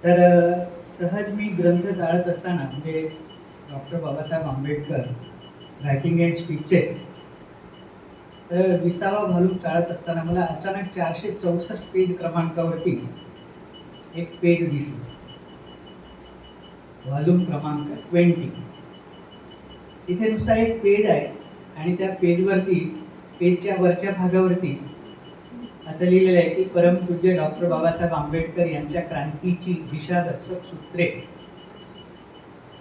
तर सहज मी ग्रंथ चाळत असताना म्हणजे doctor Babasaheb Ambedkar writing and speeches तर 20वा व्हॉल्यूम चाळत असताना मला अचानक 464 पेज क्रमांकावरती एक पेज दिसलं. व्हॉल्यूम क्रमांक 20. तिथे नुसता एक पेज आहे आणि त्या पेजवरती पेजच्या वरच्या भागावरती असं लिहिलेलं आहे की परमपूज्य डॉक्टर बाबासाहेब आंबेडकर यांच्या क्रांतीची दिशादर्शक सूत्रे,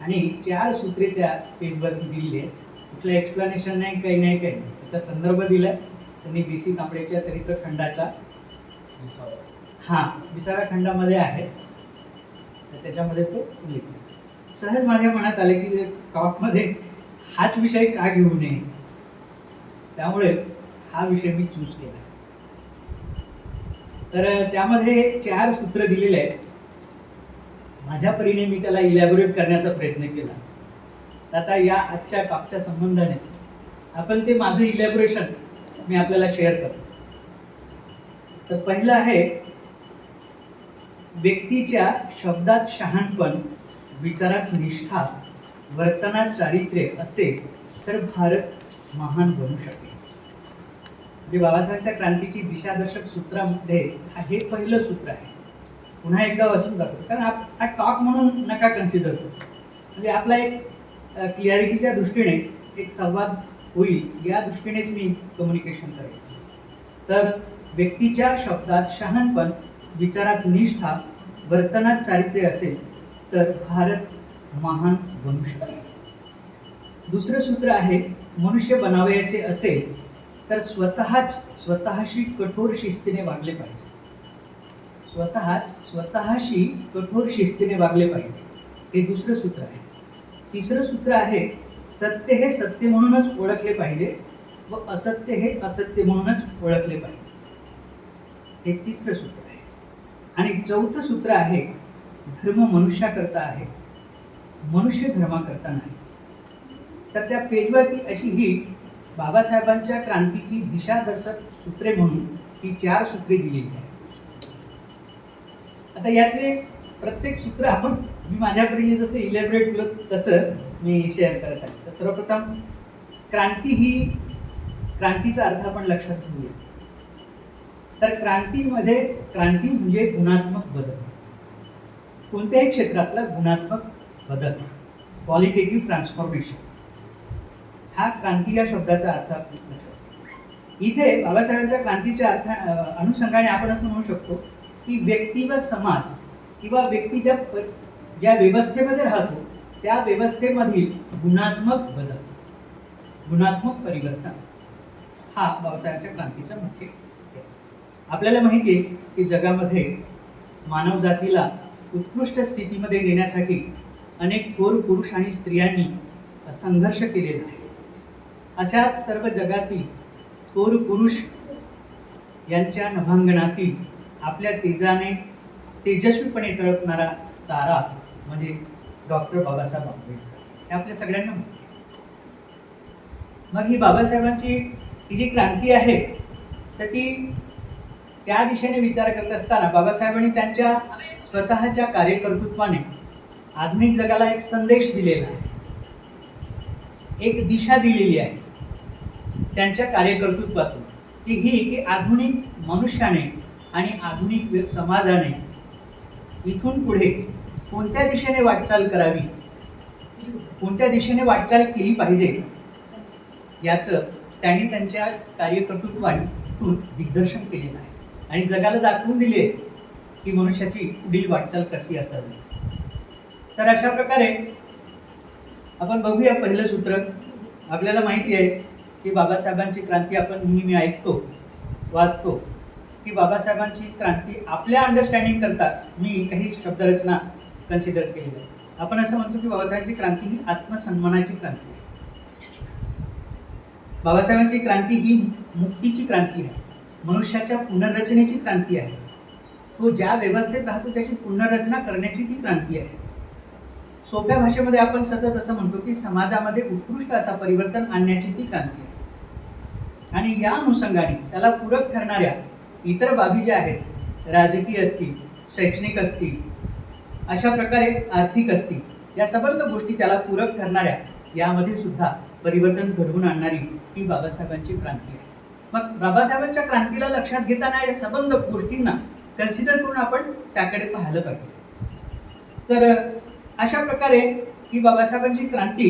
आणि 4 सूत्रे त्या पेजवरती दिलेली आहे. कुठलं एक्सप्लेनेशन नाही, काही नाही. त्याचा संदर्भ दिला त्यांनी BC कांबळेच्या चरित्रखंडाचा 20व्या खंडामध्ये आहे. तर त्याच्यामध्ये तो लिहितो. सहज माझ्या मनात आले की टॉकमध्ये हाच विषय का घेऊ नये, त्यामुळे हा विषय मी चूज केला. तर त्यामध्ये 4 सूत्र दिलेले आहेत. माझ्या परीने मी त्याला इलॅबोरेट करण्याचा प्रयत्न केला. आता या आजच्या टॉकच्या संबंधाने आपण ते माझं इलॅबोरेशन मी आपल्याला शेअर करतो. तर पहिलं आहे, व्यक्तीच्या शब्दात शहाणपण, विचारात निष्ठा, वर्तनात चारित्र्य असेल तर भारत महान बनू शकेल. म्हणजे बाबासाहेबांच्या क्रांतीची दिशादर्शक सूत्रामध्ये हे पहिलं सूत्र आहे. पुन्हा एकदा वाचून जातो, कारण हा टॉक म्हणून नका कन्सिडर करू. म्हणजे आपला एक क्लिअरिटीच्या दृष्टीने एक संवाद होईल या दृष्टीनेच मी कम्युनिकेशन करेन. तर व्यक्तीच्या शब्दात शहाणपण, विचारात निष्ठा, वर्तनात चारित्र्य असेल तर भारत महान बनू शकेल. दुसरं सूत्र आहे, मनुष्य बनावयाचे असेल तर स्वतःशी कठोर शिस्तीने वागले पाहिजे. स्वतःशी कठोर शिस्तीने वागले पाहिजे, हे दुसरं सूत्र आहे. तिसरं सूत्र आहे, सत्य हे सत्य म्हणूनच ओळखले पाहिजे व असत्य हे असत्य म्हणूनच ओळखले पाहिजे, हे तिसरं सूत्र आहे. आणि चौथं सूत्र आहे, धर्म मनुष्याकरता आहे, मनुष्य धर्माकरता नाही. तर त्या पेजवरती अशी ही बाबासाहेबांच्या क्रांतीची दिशादर्शक सूत्रे म्हणून ही 4 सूत्रे दिलेली आहेत. आता यातले प्रत्येक सूत्र आपण मी माझ्या परीने जसं इलॅबोरेट केलं तसं मी शेअर करत आहे. तर सर्वप्रथम क्रांतीचा अर्थ आपण लक्षात घेऊया. तर क्रांती म्हणजे गुणात्मक बदल, कोणत्याही क्षेत्रातला गुणात्मक बदल, क्वालिटेटिव्ह ट्रान्सफॉर्मेशन, हा क्रांती या शब्दाचा अर्थ आपण लक्षात. इथे बाबासाहेबांच्या क्रांतीच्या अनुषंगाने आपण असं म्हणू शकतो की व्यक्ती व समाज किंवा व्यक्ती ज्या व्यवस्थेमध्ये राहतो त्या व्यवस्थेमधील गुणात्मक बदल, गुणात्मक परिवर्तन, हा बाबासाहेबांच्या क्रांतीचा मुख्य. आपल्याला माहिती आहे की जगामध्ये मानव जातीला उत्कृष्ट स्थितीमध्ये नेण्यासाठी अनेक थोर पुरुष आणि स्त्रियांनी संघर्ष केलेला आहे. अशाच सर्व जगातील थोर पुरुष यांच्या नभांगणातील आपल्या तेजाने तेजस्वीपणे तळपणारा तारा म्हणजे डॉक्टर बाबासाहेब आंबेडकर, हे आपल्या सगळ्यांना माहिती आहे. मग ही बाबासाहेबांची ही जी क्रांती आहे तर ती त्या दिशेने विचार करत असताना बाबासाहेबांनी त्यांच्या स्वतःच्या कार्यकर्तृत्वाने आधुनिक जगाला एक संदेश दिलेला आहे, एक दिशा दिलेली आहे त्यांच्या कार्यकर्तृत्वातून. ती ही की आधुनिक मनुष्याने आणि आधुनिक समाजाने इथून पुढे कोणत्या दिशेने वाटचाल करावी, कोणत्या दिशेने वाटचाल केली पाहिजे, याचं त्यांनी त्यांच्या कार्यकर्तृत्वातून दिग्दर्शन केलेलं आहे आणि जगाला दाखवून दिले की मनुष्याची पुढील वाटचाल कशी असावी. तर अशा प्रकारे आपण बघूया पहिलं सूत्र. आपल्याला माहिती आहे की बाबासाहेबांची क्रांती आपण नेहमी ऐकतो, वाचतो की बाबासाहेबांची क्रांती आपल्या अंडरस्टँडिंग करता मी काही शब्दरचना कन्सिडर केलेली आहे. आपण असं म्हणतो की बाबासाहेबांची क्रांती ही आत्मसन्मानाची क्रांती आहे. बाबासाहेबांची क्रांती ही मुक्तीची क्रांती आहे, मनुष्याच्या पुनर्रचनेची क्रांती आहे. तो ज्या व्यवस्थेत राहतो त्याची पुनर्रचना करण्याची ती क्रांती आहे. सोप्या भाषेमध्ये आपण सतत असं म्हणतो की समाजामध्ये उत्कृष्ट असा परिवर्तन आणण्याची ती क्रांती आहे. आणि या अनुषंगाने त्याला पूरक ठरणाऱ्या इतर बाबी ज्या आहेत, राजकीय असतील, शैक्षणिक असतील, अशा प्रकारे आर्थिक असतील, या संबंध गोष्टी त्याला पूरक ठरणाऱ्या यामध्ये सुद्धा परिवर्तन घडवून आणणारी ही बाबासाहेबांची क्रांती आहे. मग बाबासाहेबांच्या क्रांतीला लक्षात घेताना या संबंध गोष्टींना कन्सिडर करून आपण त्याकडे पाहिलं पाहिजे. तर अशा प्रकारे ही बाबासाहेबांची क्रांती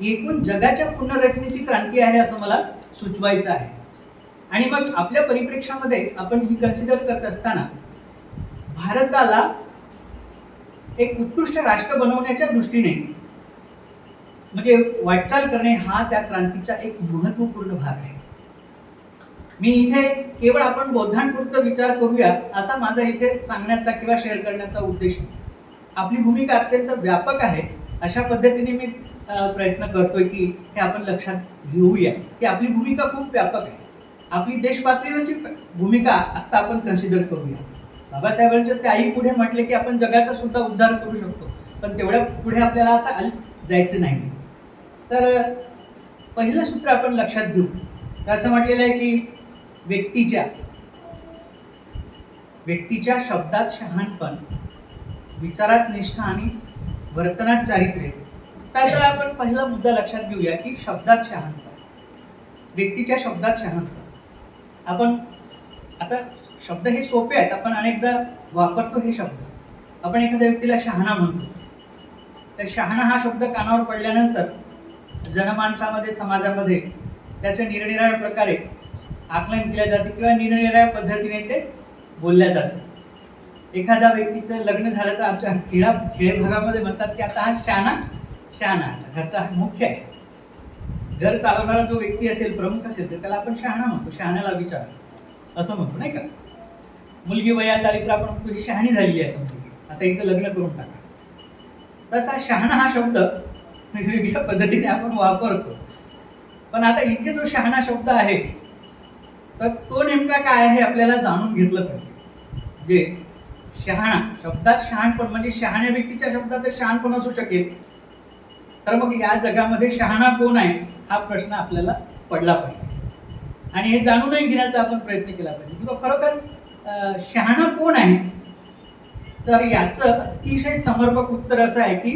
एकूण जगाच्या पुनर्रचनेची क्रांती आहे असं मला सुचवायचं आहे. आणि मग आपल्या परिप्रेक्षामध्ये आपण ही कन्सिडर करत असताना भारताला एक उत्कृष्ट राष्ट्र बनवण्याच्या दृष्टीने म्हणजे वाटचाल करणे हा त्या क्रांतीचा एक महत्त्वपूर्ण भाग आहे. मी इथे केवळ आपण बौद्धांपुरतं विचार करूया असा माझा इथे सांगण्याचा किंवा शेअर करण्याचा उद्देश आहे. आपली भूमिका अत्यंत व्यापक आहे, अशा पद्धतीने मी प्रयत्न करतोय की हे आपण लक्षात घेऊया की आपली भूमिका खूप व्यापक आहे. आपली देशपातळीवरची भूमिका आत्ता आपण कन्सिडर करूया. बाबासाहेबांच्या त्याही पुढे म्हटले की आपण जगाचा सुद्धा उद्धार करू शकतो, पण तेवढ्या पुढे आपल्याला आता जायचं नाही. तर पहिलं सूत्र आपण लक्षात घेऊ. असं म्हटलेलं आहे की व्यक्तीच्या शब्दात शहाणपण, विचारात निष्ठा आणि वर्तनात चारित्र्य. त्याचा आपण पहिला मुद्दा लक्षात घेऊया की शब्दात शहाणपण, व्यक्तीच्या शब्दात शहाणपण. आपण आता शब्द हे सोपे आहेत, आपण अनेकदा वापरतो हे शब्द. आपण एखाद्या व्यक्तीला शहाणा म्हणतो, तर शहाणा हा शब्द कानावर पडल्यानंतर जनमानसामध्ये समाजामध्ये त्याच्या निरनिराळ्या प्रकारे आकलन केल्या जाते किंवा निरनिराळ्या पद्धतीने ते बोलल्या जाते. एखाद्या व्यक्तीचं लग्न झालं तर आमच्या खेडे भागामध्ये म्हणतात की आता हा शहाणा घरचा मुख्य आहे. घर चालवणारा जो व्यक्ती असेल, प्रमुख असेल, तर त्याला आपण शहाणा म्हणतो. शहाण्याला विचार असं म्हणतो, नाही का? मुलगी वयात आली तर आपण तुझी शहाणी झालेली आहे, आता हिचं लग्न करून टाका. तसा शहाणा हा शब्द वेगवेगळ्या पद्धतीने आपण वापरतो. पण आता इथे जो शहाणा शब्द आहे तर तो नेमका काय आहे आपल्याला जाणून घेतलं पाहिजे. जे शहाणा शब्दात शहाणपण म्हणजे शहाण्या व्यक्तीच्या शब्दात शहाणपण असू शकेल, तर मग या जगामध्ये शहाणा कोण आहे हा प्रश्न आपल्याला पडला पाहिजे. आणि हे जाणूनही घेण्याचा आपण प्रयत्न केला पाहिजे की खरोखर शहाणा कोण आहे. तर याचं अतिशय समर्पक उत्तर असं आहे की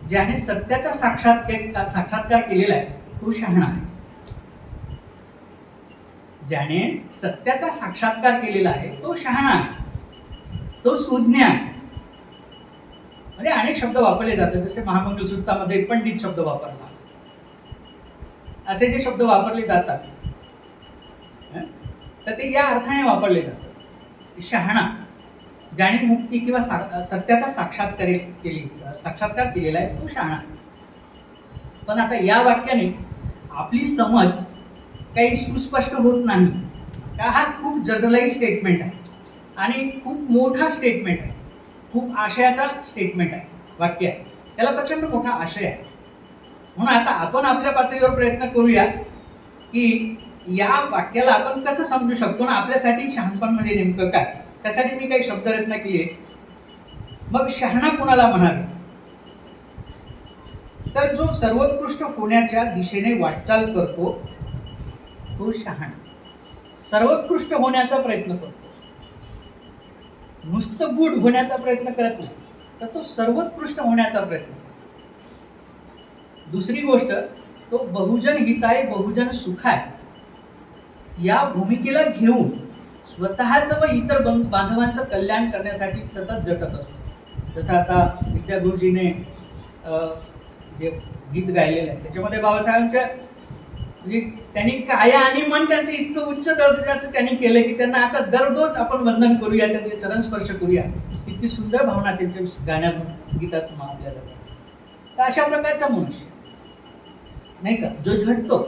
ज्याने सत्याचा साक्षात्कार केलेला आहे तो शहाणा आहे. ज्याने सत्याचा साक्षात्कार केलेला आहे तो शहाणा आहे, तो सुज्ञ आहे. म्हणजे अनेक शब्द वापरले जातात, जसे महामंगलसूत्रामध्ये पंडित शब्द वापरला, असे जे शब्द वापरले जातात तर ते या अर्थाने वापरले जातात. शहाणा ज्याने मुक्ती किंवा सत्याचा साक्षात्कार केलेला आहे तो शहाणा. पण आता या वाक्याने आपली समज काही सुस्पष्ट होत नाही का. हा खूप जनरलाइज स्टेटमेंट आहे आणि खूप मोठा स्टेटमेंट आहे, खूप आशयाचा स्टेटमेंट आहे, वाक्य आहे. त्याला प्रचंड मोठा आशय आहे. म्हणून आता आपण आपल्या पातळीवर प्रयत्न करूया की या वाक्याला आपण कसं समजू शकतो ना. आपल्यासाठी शहाणपण म्हणजे नेमकं काय, त्यासाठी मी काही शब्दरचना केली आहे. मग शहाणा कोणाला म्हणावे, तर जो सर्वोत्कृष्ट होण्याच्या दिशेने वाटचाल करतो तो शहाणा. सर्वोत्कृष्ट होण्याचा प्रयत्न करतो, नुसतं गुड होण्याचा प्रयत्न करत नाही, तर तो सर्वोत्कृष्ट होण्याचा प्रयत्न करतो. दुसरी गोष्ट, तो बहुजन हिताय बहुजन सुखाय या भूमिकेला घेऊन स्वतःचं व इतर बांधवांचं कल्याण करण्यासाठी सतत झटत असतो. जसं आता विद्यागुरुजीने जे गीत गायलेलं आहे त्याच्यामध्ये बाबासाहेबांच्या म्हणजे त्यांनी काया आणि मन त्यांचं इतकं उच्च दर्जाचं त्यांनी केलं की त्यांना आता दररोज आपण वंदन करूया, त्यांचे चरणस्पर्श करूया. इतकी सुंदर भावना त्यांच्या गाण्यातून गीतातून आपल्याला. तर अशा प्रकारचा मनुष्य नाही का, जो झटतो,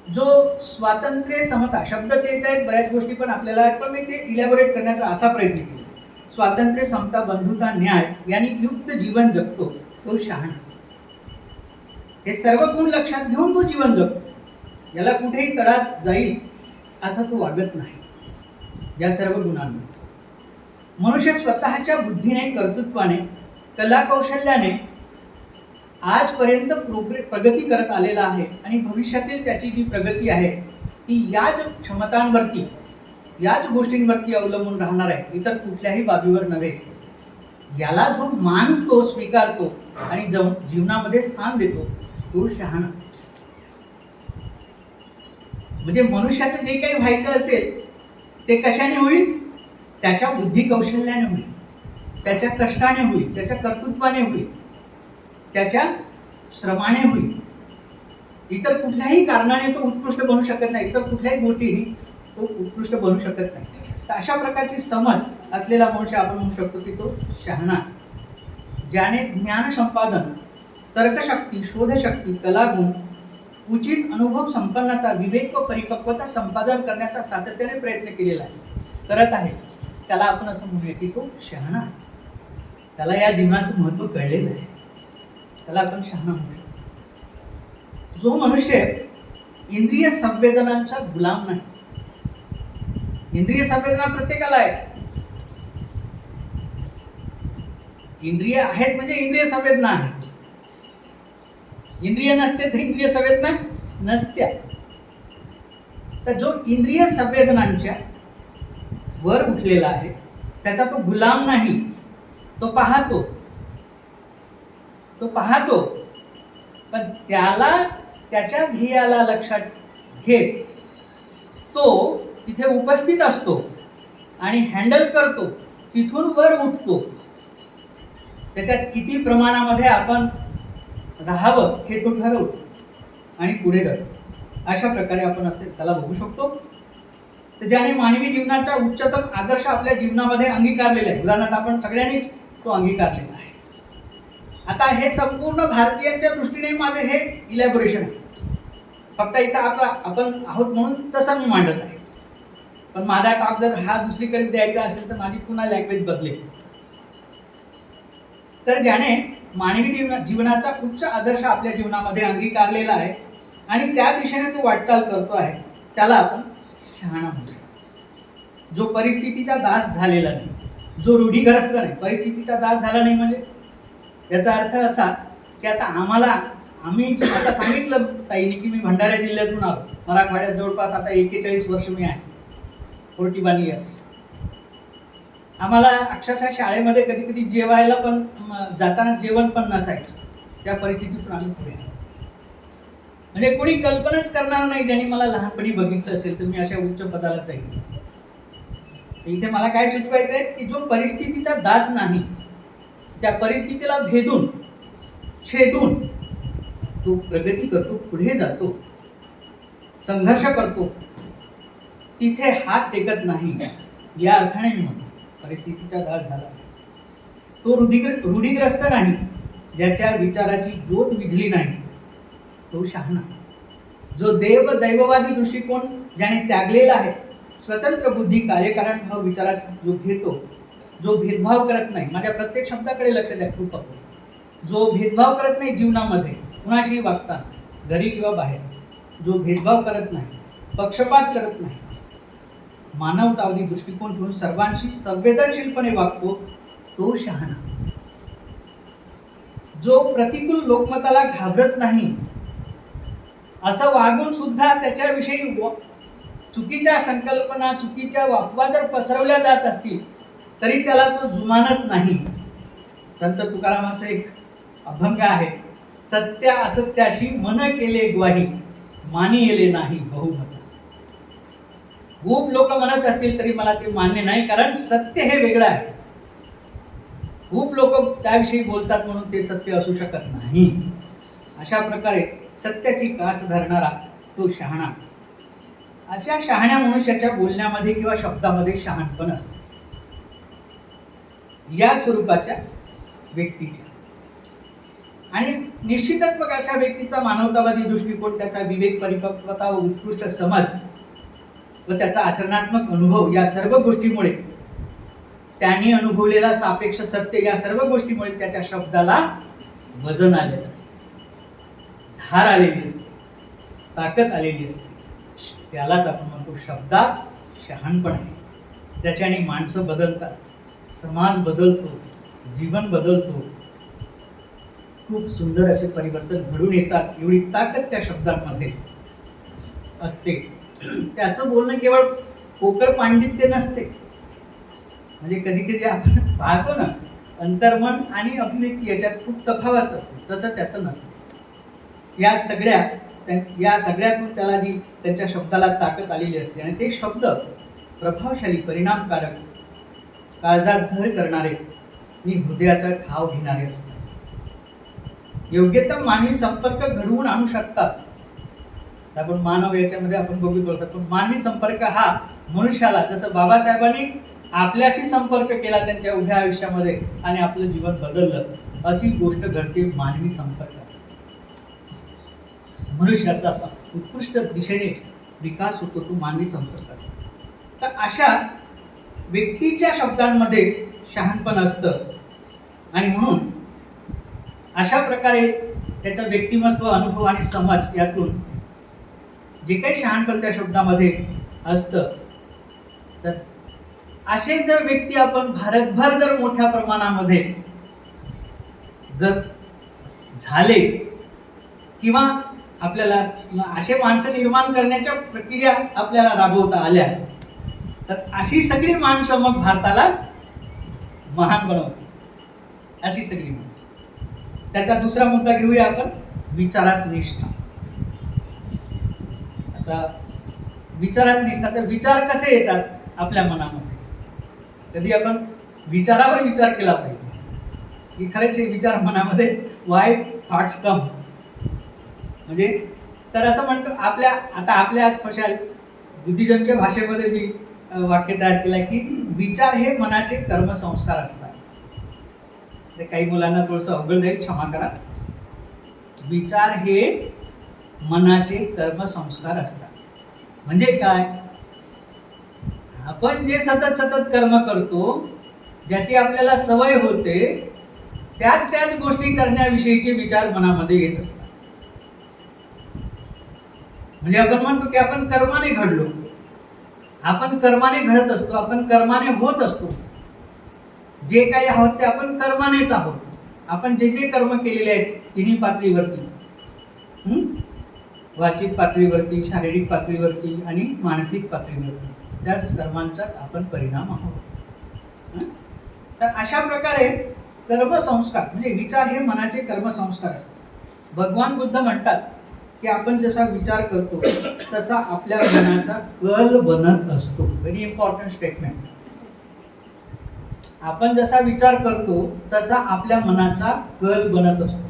जो स्वातंत्र्य समता, शब्द तेच आहेत बऱ्याच गोष्टी, पण आपल्याला पण मी ते इलॅबोरेट करण्याचा असा प्रयत्न केला. स्वातंत्र्य समता बंधुता न्याय यांनी युक्त जीवन जगतो तो शहाणा. हे सर्व गुण लक्षात घेऊन तो जीवन जगतो. याला कुठेही तडात जाईल असा तो वागत नाही. या सर्व गुणांना मनुष्य स्वतःच्या बुद्धीने, कर्तृत्वाने, कला कौशल्याने आजपर्यंत प्रगती करत आलेला आहे आणि भविष्यातील त्याची जी प्रगती आहे ती याच क्षमतांवरती, याच गोष्टींवरती अवलंबून राहणार आहे, इतर कुठल्याही बाबीवर नव्हे. याला जो मानतो, स्वीकारतो आणि जीवनामध्ये स्थान देतो तो शहाणा. म्हणजे मनुष्याचं जे काही व्हायचं असेल ते कशाने होईल? त्याच्या बुद्धी कौशल्याने होईल, त्याच्या कष्टाने होईल, त्याच्या कर्तृत्वाने होईल, त्याच्या श्रमाने होईल. इतर कुठल्याही कारणाने तो उत्कृष्ट बनू शकत नाही, इतर कुठल्याही गोष्टीने तो उत्कृष्ट बनू शकत नाही. तर अशा प्रकारची समज असलेला मनुष्य आपण म्हणू शकतो की तो शहाणा, ज्याने ज्ञान संपादन, तर्कशक्ती, शोधशक्ती, कलागुण, उचित अनुभव संपन्नता, विवेक व परिपक्वता संपादन करण्याचा सातत्याने प्रयत्न केलेला आहे, करत आहे, त्याला आपण असं म्हणूया की तो शहाणा आहे. त्याला या जीवनाचं महत्त्व कळलेलं आहे, त्याला आपण शहाणा म्हणू शकतो. जो मनुष्य इंद्रिय संवेदनांचा गुलाम नाही. इंद्रिय संवेदना प्रत्येकाला आहे. इंद्रिय आहेत म्हणजे इंद्रिय संवेदना आहेत. इंद्रिय नसते तर इंद्रिय संवेदना नसत्या. तर जो इंद्रिय संवेदनांच्या वर उठलेला आहे त्याचा तो गुलाम नाही. तो पाहतो, पण त्याला त्याच्या ध्येयाला लक्षात घेत तो तिथे उपस्थित असतो आणि हँडल करतो, तिथून वर उठतो. त्याच्यात किती प्रमाणामध्ये आपण राहावं हे तो ठरवतो आणि पुढे जातो. अशा प्रकारे आपण असे त्याला बघू शकतो. तर ज्याने मानवी जीवनाचा उच्चतम आदर्श आपल्या जीवनामध्ये अंगीकारलेला आहे. उदाहरणार्थ आपण सगळ्यांनीच तो अंगीकारलेला आहे. आता हे संपूर्ण भारतीयांच्या दृष्टीने माझे हे इलॅबोरेशन आहे. फक्त इथं आपण आहोत म्हणून तसं मी मांडत आहे. पण माझा टॉक जर हा दुसरीकडे द्यायचा असेल तर माझी पुन्हा लँग्वेज बदलेल. तर ज्याने मानवी जीवनाचा उच्च आदर्श आपल्या जीवनामध्ये अंगीकारलेला आहे आणि त्या दिशेने तो वाटचाल करतो आहे त्याला आपण शहाणा म्हणतो. जो परिस्थितीचा दास झालेला नाही, जो रूढीग्रस्त नाही. परिस्थितीचा दास झाला नाही म्हणजे याचा अर्थ असा की आता आम्ही आता सांगितलं ताईने की मी भंडारा जिल्ह्यातून आलो. मराठवाड्यात जवळपास आता 41 वर्ष मी आहे, 41 इयर्स. आम्हाला अक्षरशः शाळेमध्ये कधी कधी जेवायला पण जाताना जेवण पण नसायचं. त्या परिस्थितीतून आम्ही पुढे आलो. म्हणजे कोणी कल्पनाच करणार नाही ज्यांनी मला लहानपणी बघितलं असेल तर मी अशा उच्च पदाला जाईल. इथे मला काय सुचवायचं आहे की जो परिस्थितीचा दास नाही, त्या परिस्थितीला भेदून छेदून तो प्रगती करतो, पुढे जातो, संघर्ष करतो, तिथे हात टेकत नाही. या अर्थाने मी म्हणतो परिस्थितीचा दास झाला तो रूढीग्रस्त नाही. ज्याच्या विचाराची ज्योत विझली नाही तो शहाणा. जो दैववादी दृष्टिकोन ज्याने त्यागलेला आहे, स्वतंत्र बुद्धी, कार्यकारण भाव विचारात जो घेतो, जो भेदभाव करत नाही. माझ्या प्रत्येक शब्दाकडे लक्ष द्या कृपा करून. जो भेदभाव करत नाही जीवनामध्ये कुणाशीही वागताना, घरी किंवा बाहेर, जो भेदभाव करत नाही, पक्षपात करत नाही, मानवतावादी दृष्टिकोन ठेवून सर्वांशी संवेदनशीलपणे वागतो तो शहाणा. जो प्रतिकूल लोकमताला घाबरत नाही, असं वागून सुद्धा त्याच्याविषयी चुकीच्या संकल्पना, चुकीच्या अफवा जर पसरवल्या जात असतील तरी त्याला तो जुमानत नाही. संत तुकारामाचा एक अभंग आहे, सत्य असत्याशी मन केले ग्वाही, मानी येले नाही बहुमत. खूप लोक म्हणत असतील तरी मला ते मान्य नाही, कारण सत्य हे वेगळं आहे. खूप लोक त्याविषयी बोलतात म्हणून ते सत्य असू शकत नाही. अशा प्रकारे सत्याची कास धरणारा तो शहाणा. अशा शहाण्या मनुष्याच्या बोलण्यामध्ये किंवा शब्दामध्ये शहाणपण असते. या स्वरूपाच्या व्यक्तीच्या आणि निश्चितच मग अशा व्यक्तीचा मानवतावादी दृष्टिकोन, त्याचा विवेक, परिपक्वता व उत्कृष्ट समज व त्याचा आचरणात्मक अनुभव या सर्व गोष्टीमुळे, त्यांनी अनुभवलेला सापेक्ष सत्य या सर्व गोष्टीमुळे त्याच्या शब्दाला वजन आलेलं असते, धार आलेली असते, ताकद आलेली असते. त्यालाच आपण म्हणतो शब्दात शहाणपण आहे. त्याच्याने माणसं बदलतात, समाज बदलतो, जीवन बदलतो, खूप सुंदर असे परिवर्तन घडून येतात. एवढी ताकद त्या शब्दांमध्ये असते. त्याचं बोलणं केवळ पोकळ पांडित्य नसते. म्हणजे कधी कधी आपण पाहतो ना अंतर्मन आणि अभिव्यक्ती याच्यात खूप तफावत असते, तसं त्याचं नसतं. या सगळ्यातून त्याला जी त्यांच्या शब्दाला ताकद आलेली असते आणि ते शब्द प्रभावशाली, परिणामकारक, काळजात घर करणारे आणि हृदयाचा ठाव घेणारे असतात. योग्यतम मानवी संपर्क घडवून आणू शकतात. आपण मानव याच्यामध्ये आपण बघू थोडंसं, पण मानवी संपर्क हा मनुष्याला, जसं बाबासाहेबांनी आपल्याशी संपर्क केला त्यांच्या उभ्या आयुष्यामध्ये आणि आपलं जीवन बदललं, अशी गोष्ट घडते मानवी संपर्कात. मनुष्याचा असा उत्कृष्ट दिशेने विकास होतो तो मानवी संपर्कात. तर अशा व्यक्तीच्या शब्दांमध्ये शहाणपण असतं आणि म्हणून अशा प्रकारे त्याचं व्यक्तिमत्व, अनुभव आणि समज यातून जे काही शहाणपण त्या शब्दामध्ये असतं, तर असे जर व्यक्ती आपण भारतभर जर मोठ्या प्रमाणामध्ये जर झाले किंवा आपल्याला असे माणसं निर्माण करण्याच्या प्रक्रिया आपल्याला राबवता आल्या, तर अशी सगळी माणसं मग भारताला महान बनवते. अशी सगळी माणसं. त्याचा दुसरा मुद्दा घेऊया आपण, विचारात निष्ठा. आता विचारात निष्ठा, तर विचार कसे येतात आपल्या मनामध्ये? कधी आपण विचारावर विचार केला पाहिजे की खरंच हे विचार मनामध्ये, वाय थॉट्स कम, म्हणजे तर असं म्हणतो आपल्या खुशाल बुद्धिजमच्या भाषेमध्ये मी वाक्य तयार केलं की विचार हे मनाचे कर्मसंस्कार असतात. ते काही मुलांना थोडंसं अवघड जाईल, क्षमा करा. विचार हे मनाचे कर्मसंस्कार असतात. म्हणजे काय? आपण जे सतत कर्म करतो, ज्याची आपल्याला सवय होते, त्याच गोष्टी करण्याविषयीचे विचार मनामध्ये येत असतात. म्हणजे आपण म्हणतो की आपण कर्माने घडलो, आपण कर्माने घडत असतो, आपण कर्माने होत असतो. जे काही आहोत ते आपण कर्मानेच आहोत. आपण जे कर्म केलेले आहेत तिन्ही पातळीवरती, वाचिक पातळीवरती, शारीरिक पातळीवरती आणि मानसिक पातळीवरती, त्याच कर्मांचा आपण परिणाम आहोत. तर अशा प्रकारे कर्मसंस्कार म्हणजे विचार हे मनाचे कर्मसंस्कार असतात. भगवान बुद्ध म्हणतात की आपण जसा विचार करतो तसा आपल्या मनाचा कल बनत असतो. Very important statement. आपण जसा विचार करतो तसा आपल्या मनाचा कल बनत असतो.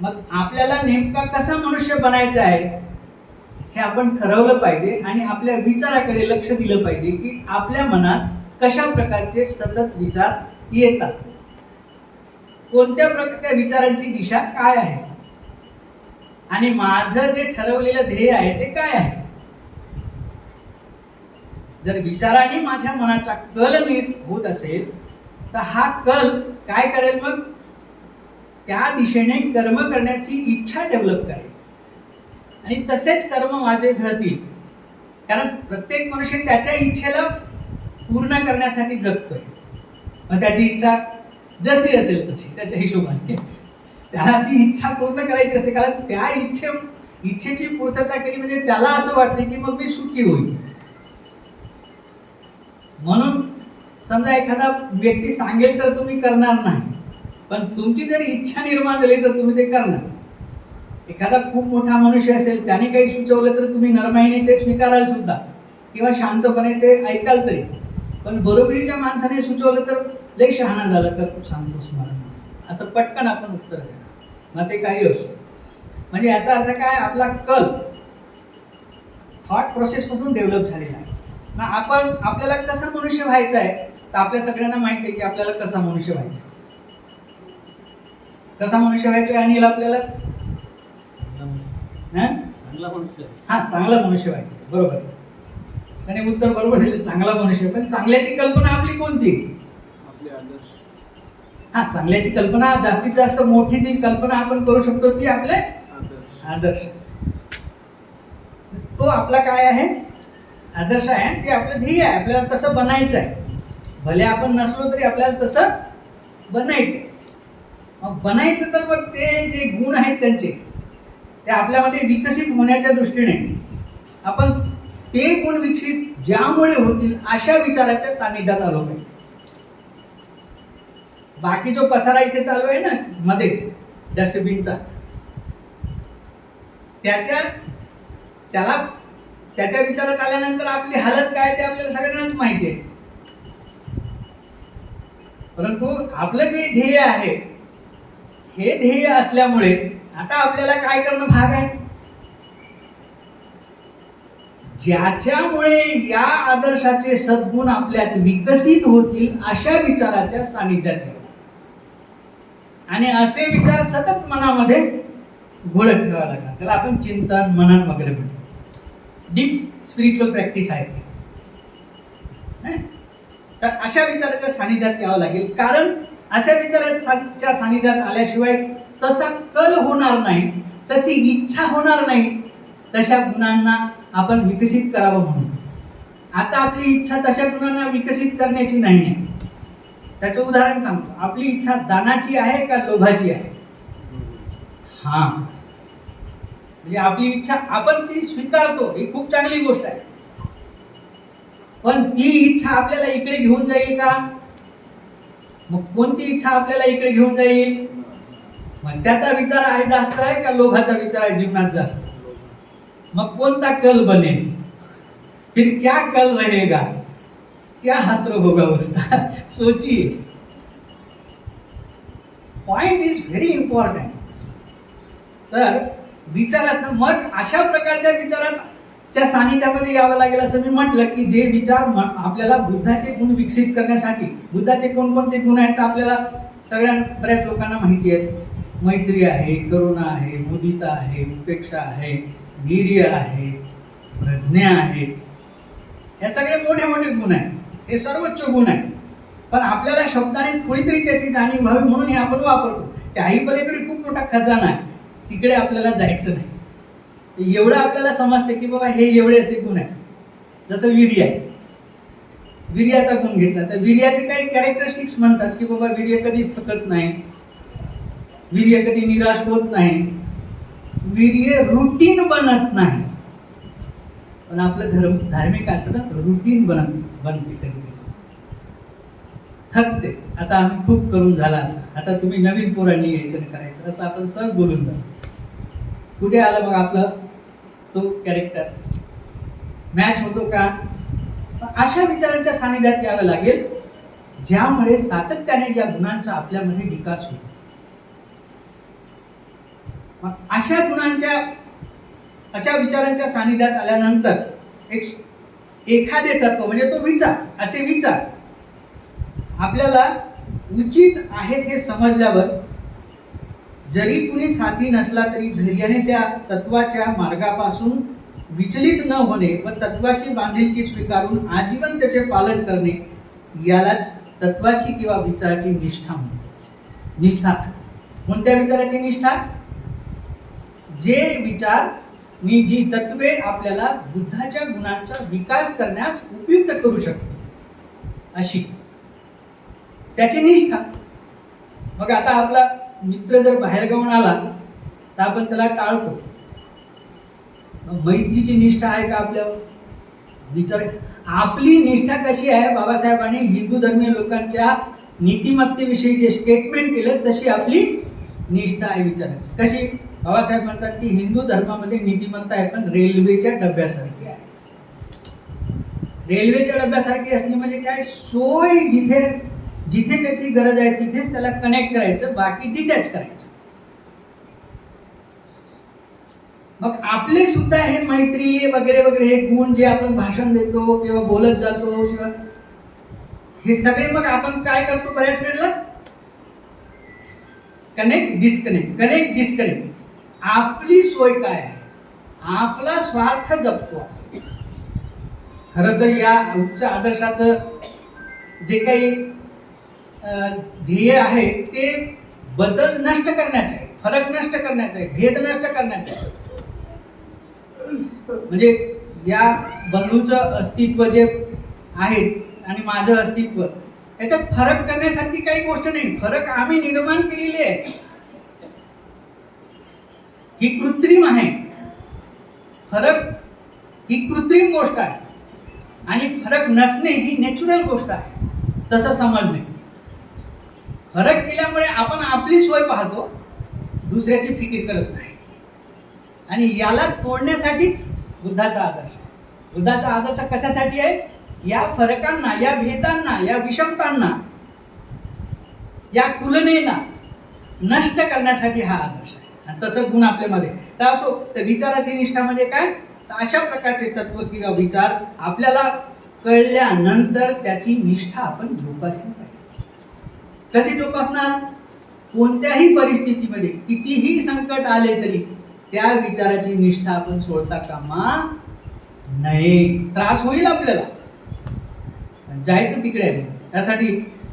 मग आपल्याला नेमका कसा मनुष्य बनायचा आहे हे आपण ठरवलं पाहिजे आणि आपल्या विचाराकडे लक्ष दिलं पाहिजे की आपल्या मनात कशा प्रकारचे सतत विचार येतात, कोणत्या प्रकारच्या विचारांची दिशा काय आहे आणि माझं जे ठरवलेलं ध्येय आहे ते काय आहे. जर विचाराने माझ्या मनाचा कल होत असेल तर हा कल काय करेल, मग त्या दिशेने कर्म करण्याची इच्छा डेव्हलप करेल आणि तसेच कर्म माझे घडतील. कारण प्रत्येक मनुष्य त्याच्या इच्छेला पूर्ण करण्यासाठी जगतोय. मग त्याची इच्छा जशी असेल तशी त्याच्या हिशोबाने त्याला ती इच्छा पूर्ण करायची असते. कारण त्या इच्छेची पूर्तता केली म्हणजे त्याला असं वाटते की मग मी सुखी होईल. म्हणून समजा एखादा व्यक्ती सांगेल तर तुम्ही करणार नाही, पण तुमची जर इच्छा निर्माण झाली तर तुम्ही ते करणार. एखादा खूप मोठा मनुष्य असेल, त्याने काही सुचवलं तर तुम्ही नरमाईने ते स्वीकाराल सुद्धा किंवा शांतपणे ते ऐकाल तरी. पण बरोबरीच्या माणसाने सुचवलं तर लय शहाणा झालं का तू सांगतोस मला, असं पटकन आपण उत्तर देणार. मग ते काही असो. म्हणजे याचा अर्थ काय, आपला कल थॉट प्रोसेस मधून डेव्हलप झालेला आहे. मग आपल्याला कसा मनुष्य व्हायचा आहे, तर आपल्या सगळ्यांना माहिती आहे की आपल्याला कसा मनुष्य व्हायचा आहे. कसा मनुष्य व्हायचा आहे अनिल आपल्याला? चांगला मनुष्य व्हायचा. बरोबर, त्याने उत्तर बरोबर दिलं, चांगला मनुष्य. पण चांगल्याची कल्पना आपली कोणती? आपले आदर्श. चांगल्याची कल्पना जास्तीत जास्त मोठी जी कल्पना आपण करू शकतो ती आपले आदर्श. तो आपला काय आहे, आदर्श आहे. ते आपलं ध्येय आहे, आपल्याला तसं बनायचं आहे. भले आपण नसलो तरी आपल्याला तसं बनायचं. मग बनायचं तर मग ते जे गुण आहेत त्यांचे ते आपल्यामध्ये विकसित होण्याच्या दृष्टीने आपण ते गुण विकसित ज्यामुळे होतील अशा विचाराच्या सानिध्यात आलो पाहिजे. बाकी जो पसारा इथे चालू आहे ना मध्ये डस्टबिनचा, त्याच्या विचारात आल्यानंतर आपली हालत काय ते आपल्याला सगळ्यांनाच माहिती आहे. परंतु आपलं जे ध्येय आहे, हे ध्येय असल्यामुळे आता आपल्याला काय करणं भाग आहे. ज्याच्यामुळे या आदर्शाचे सद्गुण आपल्यात विकसित होतील अशा विचाराच्या सानिध्यात ठेवा आणि असे विचार सतत मनामध्ये घोळत ठेवावे लागतात. त्याला आपण चिंतन, मनन वगैरे म्हणतो. डीप स्पिरिच्युअल प्रॅक्टिस आहे ते. तर अशा विचाराच्या सानिध्यात यावं लागेल, कारण अशा विचाराच्या सानिध्यात आल्याशिवाय तसा कल होणार नाही, तशी इच्छा होणार नाही तशा गुणांना आपण विकसित करावं म्हणून. आता आपली इच्छा तशा गुणांना विकसित करण्याची नाही आहे. त्याचं उदाहरण सांगतो. आपली इच्छा दानाची आहे का लोभाची आहे? हा, म्हणजे आपली इच्छा आपण ती स्वीकारतो, ही खूप चांगली गोष्ट आहे. पण ती इच्छा आपल्याला इकडे घेऊन जाईल का? मग कोणती इच्छा आपल्याला इकडे घेऊन जाईल? मग त्याचा विचार आहे जास्त आहे का लोभाचा विचार आहे जीवनात जास्त? मग कोणता कल बनेल? फिर क्या कल रहेगा, क्या हसर होगा उसका? सोचिए. Point is very important. तर विचारात मग अशा प्रकारच्या विचाराच्या सानिध्यामध्ये यावं लागेल. असं मी म्हटलं की जे विचार आपल्याला बुद्धाचे गुण विकसित करण्यासाठी, बुद्धाचे कोणकोणते गुण आहेत तर आपल्याला बऱ्याच लोकांना माहिती आहेत. मैत्री आहे, करुणा आहे, मुदिता आहे, उपेक्षा आहे, वीर्य आहे, प्रज्ञा आहे. हे सगळे मोठे मोठे गुण आहेत, हे सर्वोच्च गुण आहेत. पण आपल्याला शब्दाने थोडी तरी त्याची जाणीव व्हावी म्हणून हे आपण वापरतो. त्या आईपलीकडे खूप मोठा खजाना आहे, तिकडे आपल्याला जायचं नाही. एवढं आपल्याला समजते की बाबा हे एवढे असे गुण आहेत. जसं वीर्य आहे, वीर्याचा गुण घेतला तर वीर्याचे काही कॅरेक्टरिस्टिक्स म्हणतात की बाबा वीर्य कधीच थकत नाही, वीर्य कधी निराश होत नाही, वीर्य रुटीन बनत नाही. पण आपलं धार्मिक आचरण रुटीन बनते, कधी थकते. आता आम्ही खूप करून झाला, आता तुम्ही नवीन पोरांनी यायचं करायचं, असं आपण सहज बोलून जातो. कुठे आलं मग आपलं तो कॅरेक्टर मॅच होतो का? अशा विचारांच्या सानिध्यात यावं लागेल ज्यामुळे सातत्याने या गुणांचा आपल्यामध्ये विकास होतो. मग अशा गुणांच्या, अशा विचारांच्या सानिध्यात आल्यानंतर एखादे तत्व म्हणजे तो विचार, असे विचार आपल्याला उचित आहेत हे समजल्यावर जरी कुणी साथी नसला तरी धैर्याने त्या तत्वाच्या मार्गापासून विचलित न होणे व तत्वाची बांधिलकी स्वीकारून आजीवन त्याचे पालन करणे, यालाच तत्वाची किंवा विचाराची निष्ठा म्हणतात. निष्ठा कोणत्या विचाराची निष्ठा? जे विचार नि जी तत्वे आपल्याला बुद्धाच्या गुणांचा विकास करण्यास उपयुक्त करू शकते, अशी त्याची निष्ठा. मग आता आपला मित्र जर बाहेर गावून आला तर आपण त्याला टाळतो. मैत्रीची निष्ठा आहे का आपल्यावर? विचार. आपली निष्ठा कशी आहे? बाबासाहेबांनी हिंदू धर्मीय लोकांच्या नीतिमत्तेविषयी जे स्टेटमेंट केलं तशी आपली निष्ठा आहे विचाराची. कशी? बाबासाहेब म्हणतात की हिंदू धर्मामध्ये नीतिमत्ता आहे पण रेल्वेच्या डब्यासारखी आहे. रेल्वेच्या डब्यासारखी असणे म्हणजे काय? सोय जिथे जिथे त्याची गरज आहे तिथेच त्याला कनेक्ट करायचं, बाकी डिटॅच करायचं. मग आपले सुद्धा हे मैत्री वगैरे वगैरे हे गुण जे आपण भाषण देतो किंवा बोलत जातो, हे सगळे मग आपण काय करतो बऱ्याच वेळेला? Connect disconnect, connect disconnect. आपली सोय काय आहे? आपला स्वार्थ जपतो. खरं तर या उच्च आदर्शाचं जे काही ध्येय आहे ते बदल नष्ट करण्याचे आहे, फरक नष्ट करण्याचे आहे, भेद नष्ट करण्याचे आहे. म्हणजे या बंधूचं अस्तित्व जे आहे आणि माझं अस्तित्व, याच्यात फरक करण्यासारखी काही गोष्ट नाही. फरक आम्ही निर्माण केलेली आहे, ही कृत्रिम आहे. फरक ही कृत्रिम गोष्ट आहे. आणि फरक नसणे ही नॅचरल गोष्ट आहे, तसं समजणे. फरक केल्यामुळे आपण आपली सोय पाहतो, दुसऱ्याची फिकीर करत नाही. आणि याला तोडण्यासाठीच बुद्धाचा आदर्श. बुद्धाचा आदर्श कशासाठी आहे? या फरकांना, या भेदांना, या विषमतांना, या तुलनेला नष्ट करण्यासाठी हा आदर्श आहे. आणि तसं गुण आपल्यामध्ये तर असो. तर विचाराची निष्ठा म्हणजे काय? तर अशा प्रकारचे तत्व किंवा विचार आपल्याला कळल्यानंतर त्याची निष्ठा आपण जोपासली पाहिजे. कशी जोपासणार? कोणत्याही परिस्थितीमध्ये कितीही संकट आले तरी त्या विचाराची निष्ठा आपण सोडता कामा नये. त्रास होईल आपल्याला, जायचं तिकडे आहे. त्यासाठी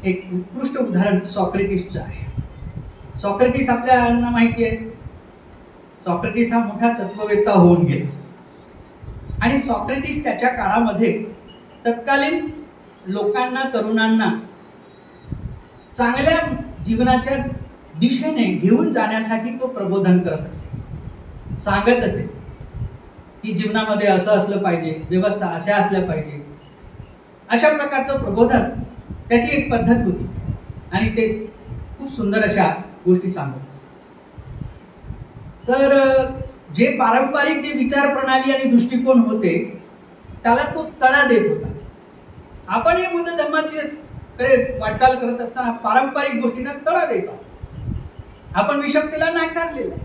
एक उत्कृष्ट उदाहरण सॉक्रेटिसचं आहे. सॉक्रेटिस आपल्याला माहिती आहे, सॉक्रेटिस हा मोठा तत्ववेत्ता होऊन गेला. आणि सॉक्रेटिस त्याच्या काळामध्ये तत्कालीन लोकांना, तरुणांना चांगल्या जीवनाच्या दिशेने घेऊन जाण्यासाठी तो प्रबोधन करत असे, सांगत असे की जीवनामध्ये असं असलं पाहिजे, व्यवस्था अशा असल्या पाहिजे. अशा प्रकारचं प्रबोधन त्याची एक पद्धत होती आणि ते खूप सुंदर अशा गोष्टी सांगत असते. तर जे पारंपरिक जे विचार प्रणाली आणि दृष्टिकोन होते त्याला तो तडा देत होता. आपण हे बुद्ध धर्माची कडे वाटचाल करत असताना पारंपरिक गोष्टींना तडा देतो. आपण विषमतेला नाकारलेला आहे,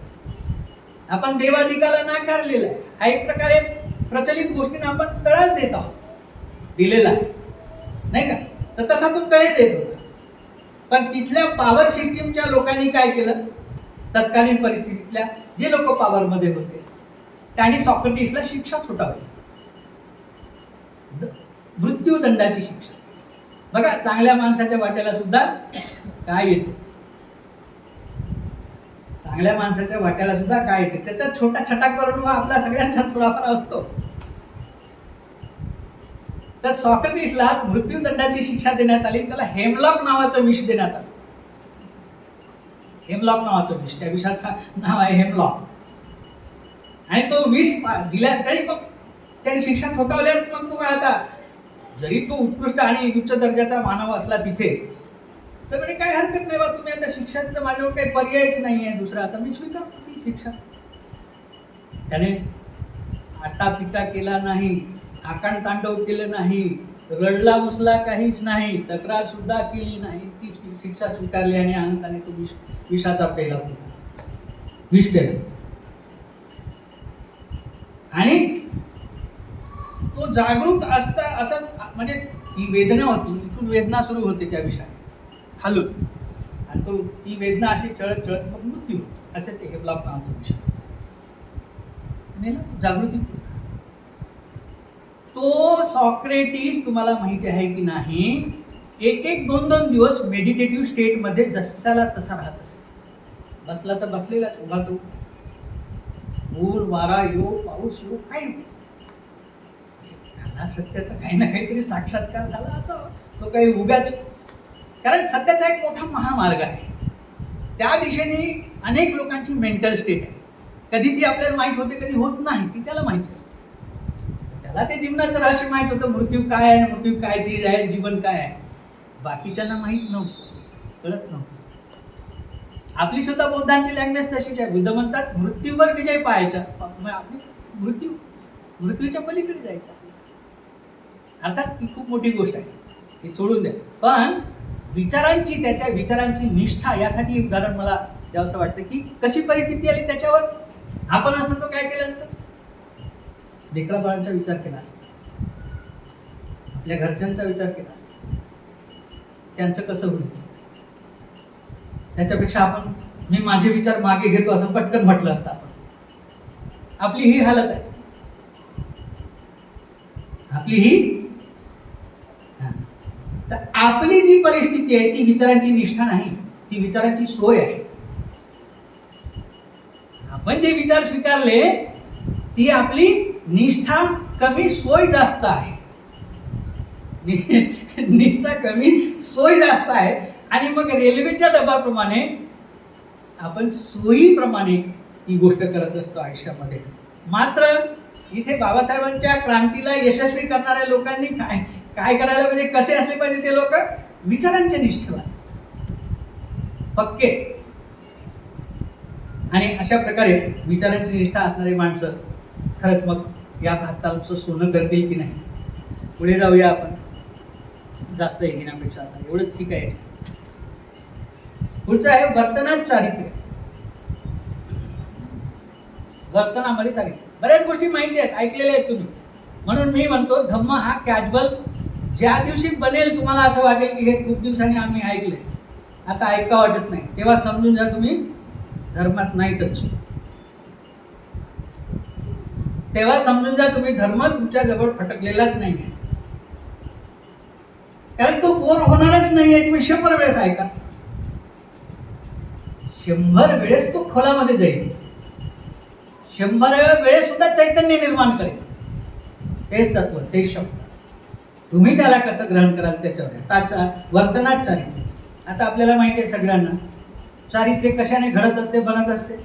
आपण देवाधिकाला नाकारलेला आहे. हा एक प्रकारे प्रचलित गोष्टींना आपण तडाच देत आहोत, दिलेला आहे नाही का? तर तसा तो तळे देत होता. पण तिथल्या पॉवर सिस्टीमच्या लोकांनी काय केलं? तत्कालीन परिस्थितीतल्या जे लोक पॉवरमध्ये होते त्यांनी सॉक्रेटिसला शिक्षा सुटावली, मृत्यूदंडाची शिक्षा. बघा, चांगल्या माणसाच्या वाट्याला सुद्धा काय येते, चांगल्या माणसाच्या वाट्याला सुद्धा काय येते. त्याचा छोटा छटाक करून आपला सगळ्यांचा थोडाफार असतो. तर सॉक्रेटिसला मृत्यूदंडाची शिक्षा देण्यात आली. त्याला हेमलॉक नावाचं विष देण्यात आलं. हेमलॉक नावाचं विष, त्या विषाचं नाव आहे हेमलॉक. आणि तो विष दिला तरी मग त्याने शिक्षा थोपवल्या. मग तो काय, आता जरी तो उत्कृष्ट आणि उच्च दर्जाचा मानव असला तिथे, तर म्हणजे काय हरकत नाही बा, तुम्ही आता शिक्षा दिलं, माझ्यावर काही पर्यायच नाही आहे दुसरा, आता मी स्वीकारतो ती शिक्षा. त्याने आटापिटा केला नाही, आकांड तांडव केलं नाही, रडला मुसला काहीच नाही, तक्रार सुद्धा केली नाही, ती शिक्षा स्वीकारली आणि आनंदाने तो विषाचा पेला विष पेला. आणि तो जागृत असता असं, म्हणजे ती वेदना होती, इथून वेदना सुरू होते त्या विषयाने खालून, आणि तो ती वेदना अशी चळत चळत मग मृत्यू होतो. असे ते हेमलॉक नावाचं विषय मेला, जागृती. तो सॉक्रेटिस तुम्हाला माहिती आहे की नाही, एक एक 2-2 दिवस मेडिटेटिव्ह स्टेटमध्ये जसाला तसा राहत असे. बसला तर बसलेलाच, उभा तो ऊन वारा यो, पाऊस यो, काही त्याला सत्याचा काही ना काहीतरी साक्षात्कार झाला असावा. तो काही उगाच, कारण सत्याचा एक मोठा महामार्ग आहे, त्या दिशेने अनेक लोकांची मेंटल स्टेट आहे. कधी ती आपल्याला माहीत होते, कधी होत नाही, ती त्याला माहिती असते. त्याला ते जीवनाचं रहस्य माहीत होतं, मृत्यू काय आहे, मृत्यू काय चीज आहे, जीवन काय आहे. बाकीच्यांना माहीत नव्हतं, कळत नव्हतं. आपली सुद्धा बौद्धांची लँग्वेज तशीच आहे. बुद्ध म्हणतात मृत्यूवर विजय पाहायचा, आपली मृत्यूच्या पलीकडे जायचं. अर्थात ती खूप मोठी गोष्ट आहे, ती सोडून द्या. पण विचारांची, त्याच्या विचारांची निष्ठा, यासाठी उदाहरण मला द्यावंसं वाटतं की कशी परिस्थिती आली त्याच्यावर आपण असतं तो काय केलं असतं. लेकरा बाळांचा विचार केला असता, आपल्या घरच्यांचा विचार केला असता, त्यांचं कसं होईल. त्याच्यापेक्षा आपण मी माझे विचार मागे घेतो असं पटकन म्हटलं असतं आपण. आपली ही हालत आहे, आपली ही. तर आपली जी परिस्थिती आहे ती विचारांची निष्ठा नाही, ती विचारांची सोय आहे. आपण जे विचार स्वीकारले ती आपली निष्ठा कमी, सोय जास्त आहे. निष्ठा कमी, सोय जास्त आहे. आणि मग रेल्वेच्या डब्याप्रमाणे आपण सोयीप्रमाणे ती गोष्ट करत असतो आयुष्यामध्ये. मात्र इथे बाबासाहेबांच्या क्रांतीला यशस्वी करणाऱ्या लोकांनी काय काय करायला पाहिजे, कसे असले पाहिजे ते लोक, विचारांचे निष्ठेवान, पक्के. आणि अशा प्रकारे विचारांची निष्ठा असणारी माणसं खरंच मग या भारताचं सोनं करतील की नाही. पुढे जाऊया आपण, जास्त हे घेण्यापेक्षा आता एवढंच ठीक आहे. पुढचं आहे वर्तनात चारित्र्य. वर्तनामध्ये चारित्र्य, बऱ्याच गोष्टी माहिती आहेत, ऐकलेल्या आहेत तुम्ही. म्हणून मी म्हणतो धम्म हा कॅज्युअल, ज्या दिवशी बनेल तुम्हाला असं वाटेल की हे खूप दिवसांनी आम्ही ऐकले, आता ऐका वाटत नाही, तेव्हा समजून जा तुम्ही धर्मात नाहीतच. तेव्हा समजून जा तुम्ही धर्म तुमच्या जवळ फटकलेलाच नाही आहे. कारण तो बोर होणारच नाहीये. तुम्ही 100 वेळेस ऐका, 100 वेळेस तो खोलामध्ये जाईल, 100व्या वेळेस सुद्धा चैतन्य निर्माण करेल. तेच तत्व, तेच शब्द. तुम्ही त्याला कसं ग्रहण कराल त्याच्यावर. त्याचा वर्तनात चारित्र्य. आता आपल्याला माहिती आहे सगळ्यांना, चारित्र्य कशाने घडत असते, बनत असते.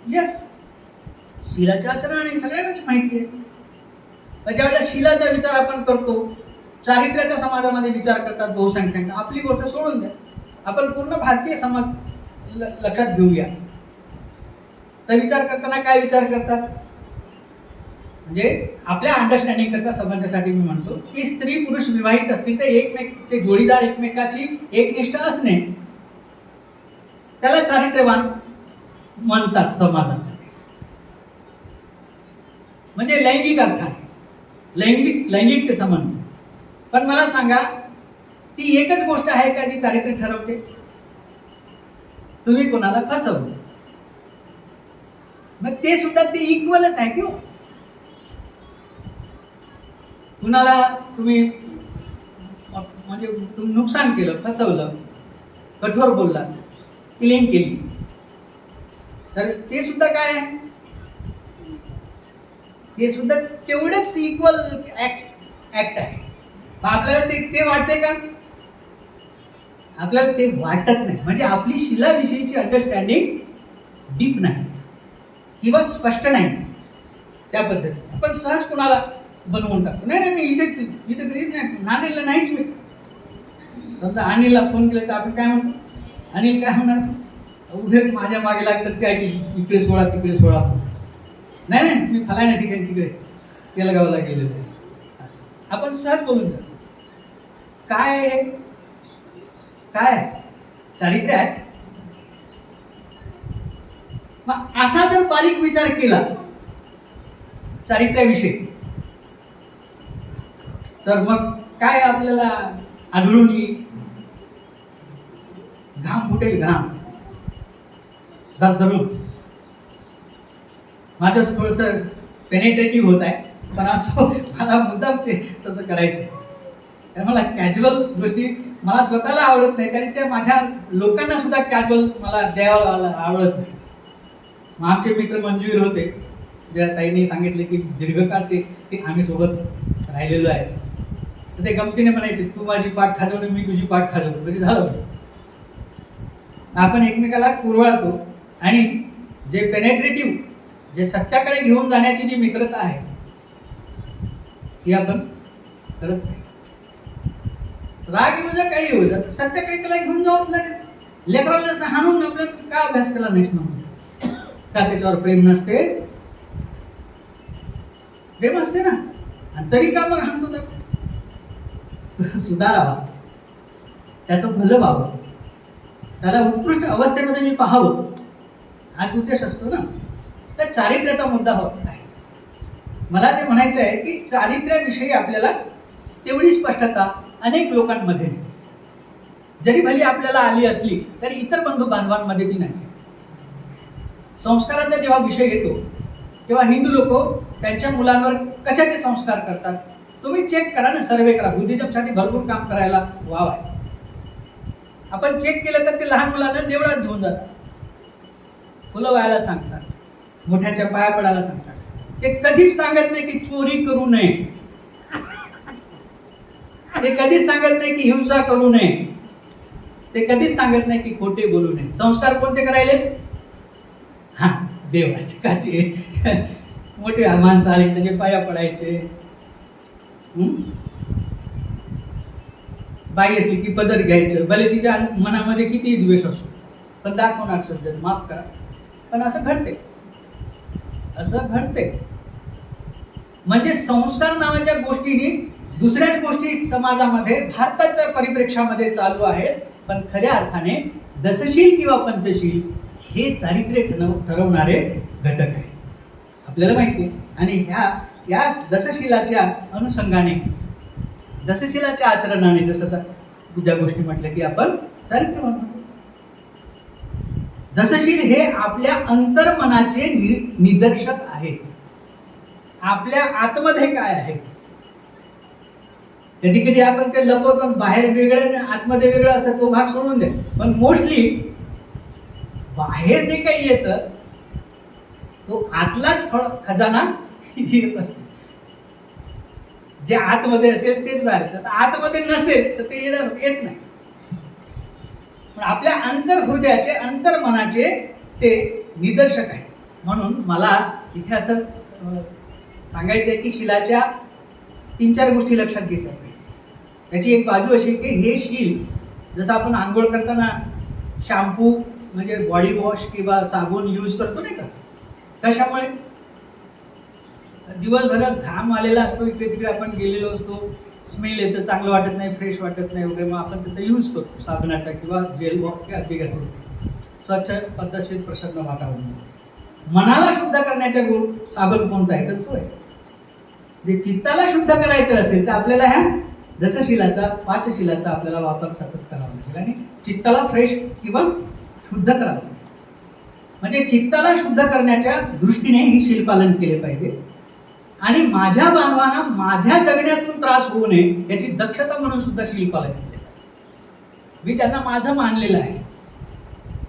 यस, शीलाच्या आचरणाने सगळ्यांनाच माहिती आहे. ज्यावेळेला शीलाचा विचार आपण करतो, चारित्र्याच्या समाजामध्ये विचार करतात बहुसंख्याक. आपली गोष्ट सोडून द्या, आपण पूर्ण भारतीय समाज लक्षात घेऊया. तर विचार करताना काय विचार करतात, म्हणजे आपल्या अंडरस्टँडिंग करता समजण्यासाठी मी म्हणतो की स्त्री पुरुष विवाहित असतील तर ते जोडीदार एकमेकाशी एकनिष्ठ असणे, त्याला चारित्र्यवान म्हणतात समाजामध्ये. म्हणजे लैंगिक अर्थाने, लैंगिक ते संबंध. पण मला सांगा, ती एकच गोष्ट आहे का जी चारित्र्य ठरवते. तुम्ही कोणाला फसवलं, मग ते सुद्धा ते इक्वलच आहे किंवा कुणाला तुम्ही म्हणजे तुम्ही नुकसान केलं, फसवलं, कठोर बोलला, किलिंग केली, तर ते सुद्धा काय आहे, ते सुद्धा तेवढेच इक्वल ऍक्ट आहे. आपल्याला ते वाटते का, आपल्याला ते वाटत नाही. म्हणजे आपली शिलाविषयीची अंडरस्टँडिंग डीप नाही किंवा स्पष्ट नाही. त्या पद्धतीने आपण सहज कोणाला बनवून टाकतो. नाही मी इथे नाणीला नाहीच. मी समजा अनिलला फोन केला तर आपण काय म्हणतो, अनिल काय म्हणणार, उभे माझ्या मागे लागतात काय की इकडे सोडा तिकडे सोडा. नाही मी फलाण्या ठिकाणी तिकडे तेलगावला गेलेलो आहे, असं आपण सहज बोलून जातो. काय आहे, काय चारित्र्य आहे. मग असा जर बारीक विचार केला चारित्र्याविषयी, तर मग काय आपल्याला आढळून येईल, घाम फुटेल, घाम धरून. माझं थोडस पेनेट्रेटिव्ह होत आहे, पण असं मला मुद्दाम ते तसं करायचं. कारण मला कॅज्युअल गोष्टी मला स्वतःला आवडत नाहीत आणि त्या माझ्या लोकांना सुद्धा कॅज्युअल मला द्यायला आवडत नाही. मग आमचे मित्र मंजूर होते, ज्या ताईंनी सांगितले की दीर्घकाळ ते आम्ही सोबत राहिलेलो आहे, तर ते गमतीने म्हणायचे, तू माझी पाठ खाजवणे, मी तुझी पाठ खाजवतो, म्हणजे झालं. आपण एकमेकाला कुरवाळतो आणि जे पेनेट्रेटिव्ह, जे सत्याकडे घेऊन जाण्याची जी मित्रता आहे ती आपण करत नाही. राग येऊ द्या, काही येऊ द्या, सत्याकडे त्याला घेऊन जावंच लागेल. लेकराला असं हाणून आपल्याला का अभ्यास केला नाहीस म्हणून, का त्याच्यावर प्रेम नसते, प्रेम असते ना, आणि तरी का मग हाणतो तर सुधारावा, त्याचं भलं व्हावं, त्याला उत्कृष्ट अवस्थेमध्ये मी पाहावं, हाच उद्देश असतो ना. तर चारित्र्याचा मुद्दा होत आहे. मला जे म्हणायचं आहे की चारित्र्याविषयी आपल्याला तेवढी स्पष्टता अनेक लोकांमध्ये, जरी भली आपल्याला आली असली तरी इतर बंधू बांधवांमध्ये ती नाही. संस्काराचा जेव्हा विषय येतो तेव्हा हिंदू लोक त्यांच्या मुलांवर कशाचे संस्कार करतात, तुम्ही चेक करा ना, सर्वे करा. बुद्धिजमसाठी भरपूर काम करायला वाव आहे. आपण चेक केलं तर ते लहान मुलांना देवळात घेऊन जातात, फुलं व्हायला सांगतात, मोठ्याच्या पाया पडायला सांगतात. ते कधीच सांगत नाही की चोरी करू नये, ते कधीच सांगत नाही की हिंसा करू नये, ते कधीच सांगत नाही की खोटे बोलू नये. संस्कार कोणते करायले, हा देवाचे मोठे माणसं आले त्याचे पाया पडायचे. बाई असली की पदर घ्यायचं, भले तिच्या मनामध्ये किती द्वेष असतो पण दाखवणार सज्जन, माफ करा. पण असं घडते, असं घडते. म्हणजे संस्कार नावाच्या गोष्टीने दुसऱ्याच गोष्टी समाजामध्ये भारताच्या परिप्रेक्षामध्ये चालू आहेत, पण खऱ्या अर्थाने दसशील किंवा पंचशील हे चारित्र्य ठरवणारे घटक आहेत, आपल्याला माहिती आहे. आणि या दसशिलाच्या अनुषंगाने, दसशिलाच्या आचरणाने, जसं उद्या गोष्टी म्हटल्या की आपण चारित्र्य म्हणतो. दसशील हे आपल्या अंतर्मनाचे निदर्शक आहेत. आपल्या आतमध्ये काय आहे, कधी कधी आपण ते लपवतो, बाहेर वेगळं आणि आतमध्ये वेगळं असतं, तो भाग सोडून दे. पण मोस्टली बाहेर जे काही येतं तो आतलाच थोडा खजाना येत असतो. जे आतमध्ये असेल तेच बाहेर येतं, आतमध्ये नसेल तर ते येत नाही. पण आपल्या अंतर्हृदयाचे, अंतर्मनाचे ते निदर्शक आहे. म्हणून मला इथे असं सांगायचं आहे की शिलाच्या 3-4 गोष्टी लक्षात घेतल्या पाहिजे. त्याची एक बाजू अशी की हे शील, जसं आपण आंघोळ करताना शॅम्पू म्हणजे बॉडी वॉश किंवा साबण यूज करतो नाही का, कशामुळे? दिवसभरात घाम आलेला असतो, इकडे तिकडे आपण गेलेलो असतो, स्मेल येतं, चांगलं वाटत नाही, फ्रेश वाटत नाही वगैरे, मग आपण त्याचा यूज करतो साबणाचा किंवा जेल वॉश किंवा जे असेल स्वच्छ पद्धतशीर प्रसन्न वातावरण. मनाला शुद्ध करण्याच्या साबण कोणता आहे तर तो आहे. जे चित्ताला शुद्ध करायचं असेल तर आपल्याला ह्या दसशिलाचा, 5 शिलाचा आपल्याला वापर सतत करावा लागेल आणि चित्ताला फ्रेश किंवा शुद्ध करावं लागेल. म्हणजे चित्ताला शुद्ध करण्याच्या दृष्टीने ही शील पालन केले पाहिजे. आणि माझ्या बांधवांना माझ्या जगण्यातून त्रास होऊ नये याची दक्षता म्हणून सुद्धा शील पालन केले पाहिजे. मी त्यांना माझं मानलेलं आहे.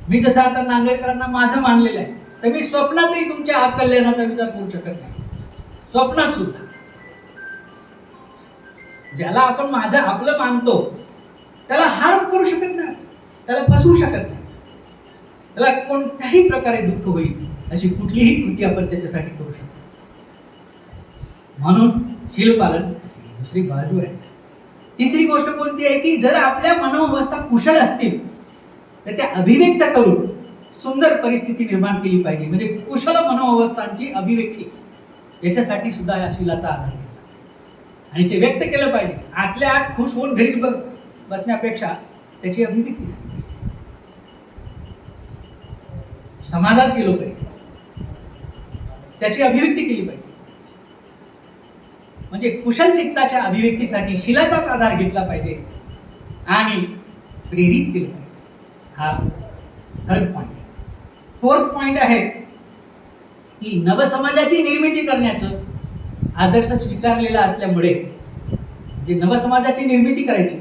मी जसं आता नांदेडकरांना माझं मानलेलं आहे, तर मी स्वप्नातही तुमच्या कल्याणाचा विचार करू शकत नाही. स्वप्नात सुद्धा ज्याला आपण माझं आपलं मानतो त्याला हार्म करू शकत नाही, त्याला फसवू शकत नाही, त्याला कोणत्याही प्रकारे दुःख होईल अशी कुठलीही कृती आपण त्याच्यासाठी करू शकतो. म्हणून शीलपालन दुसरी बाजू आहे. तिसरी गोष्ट कोणती आहे की जर आपल्या मनोवस्था कुशल असतील तर त्या अभिव्यक्त करून सुंदर परिस्थिती निर्माण केली पाहिजे. म्हणजे कुशल मनोअवस्थांची अभिव्यक्ती याच्यासाठी सुद्धा या शीलाचा आधार घेतला आणि ते व्यक्त केलं पाहिजे. आतल्या आत खुश होऊन घरी बसण्यापेक्षा त्याची अभिव्यक्ती झाली पाहिजे, समाजात गेलो पाहिजे, त्याची अभिव्यक्ती केली पाहिजे. म्हणजे कुशल चित्ताच्या अभिव्यक्तीसाठी शीलाचाच आधार घेतला पाहिजे आणि प्रेरित केलं पाहिजे. हा थर्ड पॉइंट. फोर्थ पॉइंट आहे की नवसमाजाची निर्मिती करण्याचं आदर्श स्वीकारलेला असल्यामुळे जे नवसमाजाची निर्मिती करायची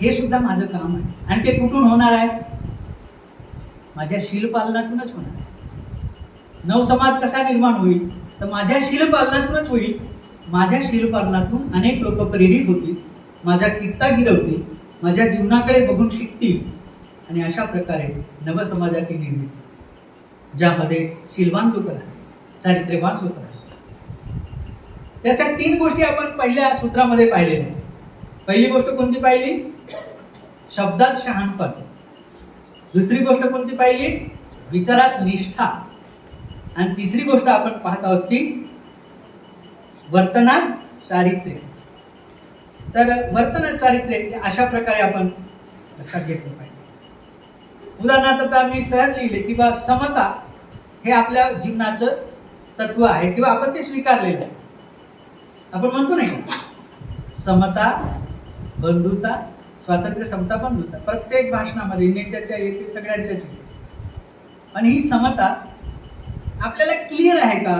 हे सुद्धा माझं काम आहे. आणि ते कुठून होणार आहे? माझ्या शीलपालनातूनच होणार आहे. नवसमाज कसा निर्माण होईल तर माझ्या शीलपालनातूनच होईल. माझ्या शीलपालनातून अनेक लोक प्रेरित होतील, माझ्या कित्ता गिरवतील, माझ्या जीवनाकडे बघून शिकतील आणि अशा प्रकारे नवसमाजाची निर्मिती ज्यामध्ये शीलवान लोक राहतील, चारित्र्यवान लोक राहतील. त्याच्या 3 गोष्टी आपण पहिल्या सूत्रामध्ये पाहिलेल्या आहेत. पहिली गोष्ट कोणती पाहिली? शब्दात शहाणपण. दुसरी गोष्ट कोणती पाहिली? विचारात निष्ठा. आणि तिसरी गोष्ट आपण पाहत आहोत ती वर्तनात चारित्र्य. तर वर्तनात चारित्र्य अशा प्रकारे आपण लक्षात घेतलं पाहिजे. उदाहरणार्थ आता मी सहज लिहिले की बा समता हे आपल्या जीवनाचं तत्व आहे किंवा आपण ते स्वीकारलेलं आहे. आपण म्हणतो नाही का समता, बंधुता, स्वातंत्र्य, समता, बंधुता प्रत्येक भाषणामध्ये नेत्याच्या येते सगळ्यांच्याच येते. आणि ही समता आपल्याला क्लिअर आहे का?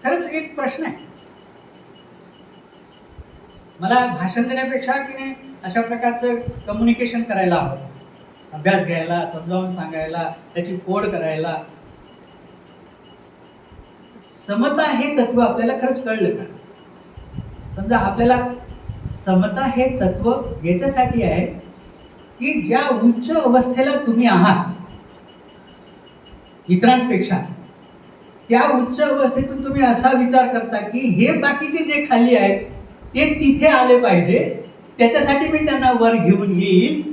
खरंच एक प्रश्न आहे. मला भाषण देण्यापेक्षा की नाही अशा प्रकारचं कम्युनिकेशन करायला आवडतं. अभ्यास घ्यायला, समजावून सांगायला, त्याची फोड करायला. समता हे तत्व आपल्याला खरंच कळलं का? समजा आपल्याला समता हे तत्व याच्यासाठी आहे की ज्या उच्च अवस्थेला तुम्ही आहात इतरांपेक्षा, त्या उच्च अवस्थेतून तुम्ही असा विचार करता की हे बाकीचे जे खाली आहेत ते तिथे आले पाहिजे, त्याच्यासाठी मी त्यांना वर घेऊन येईल,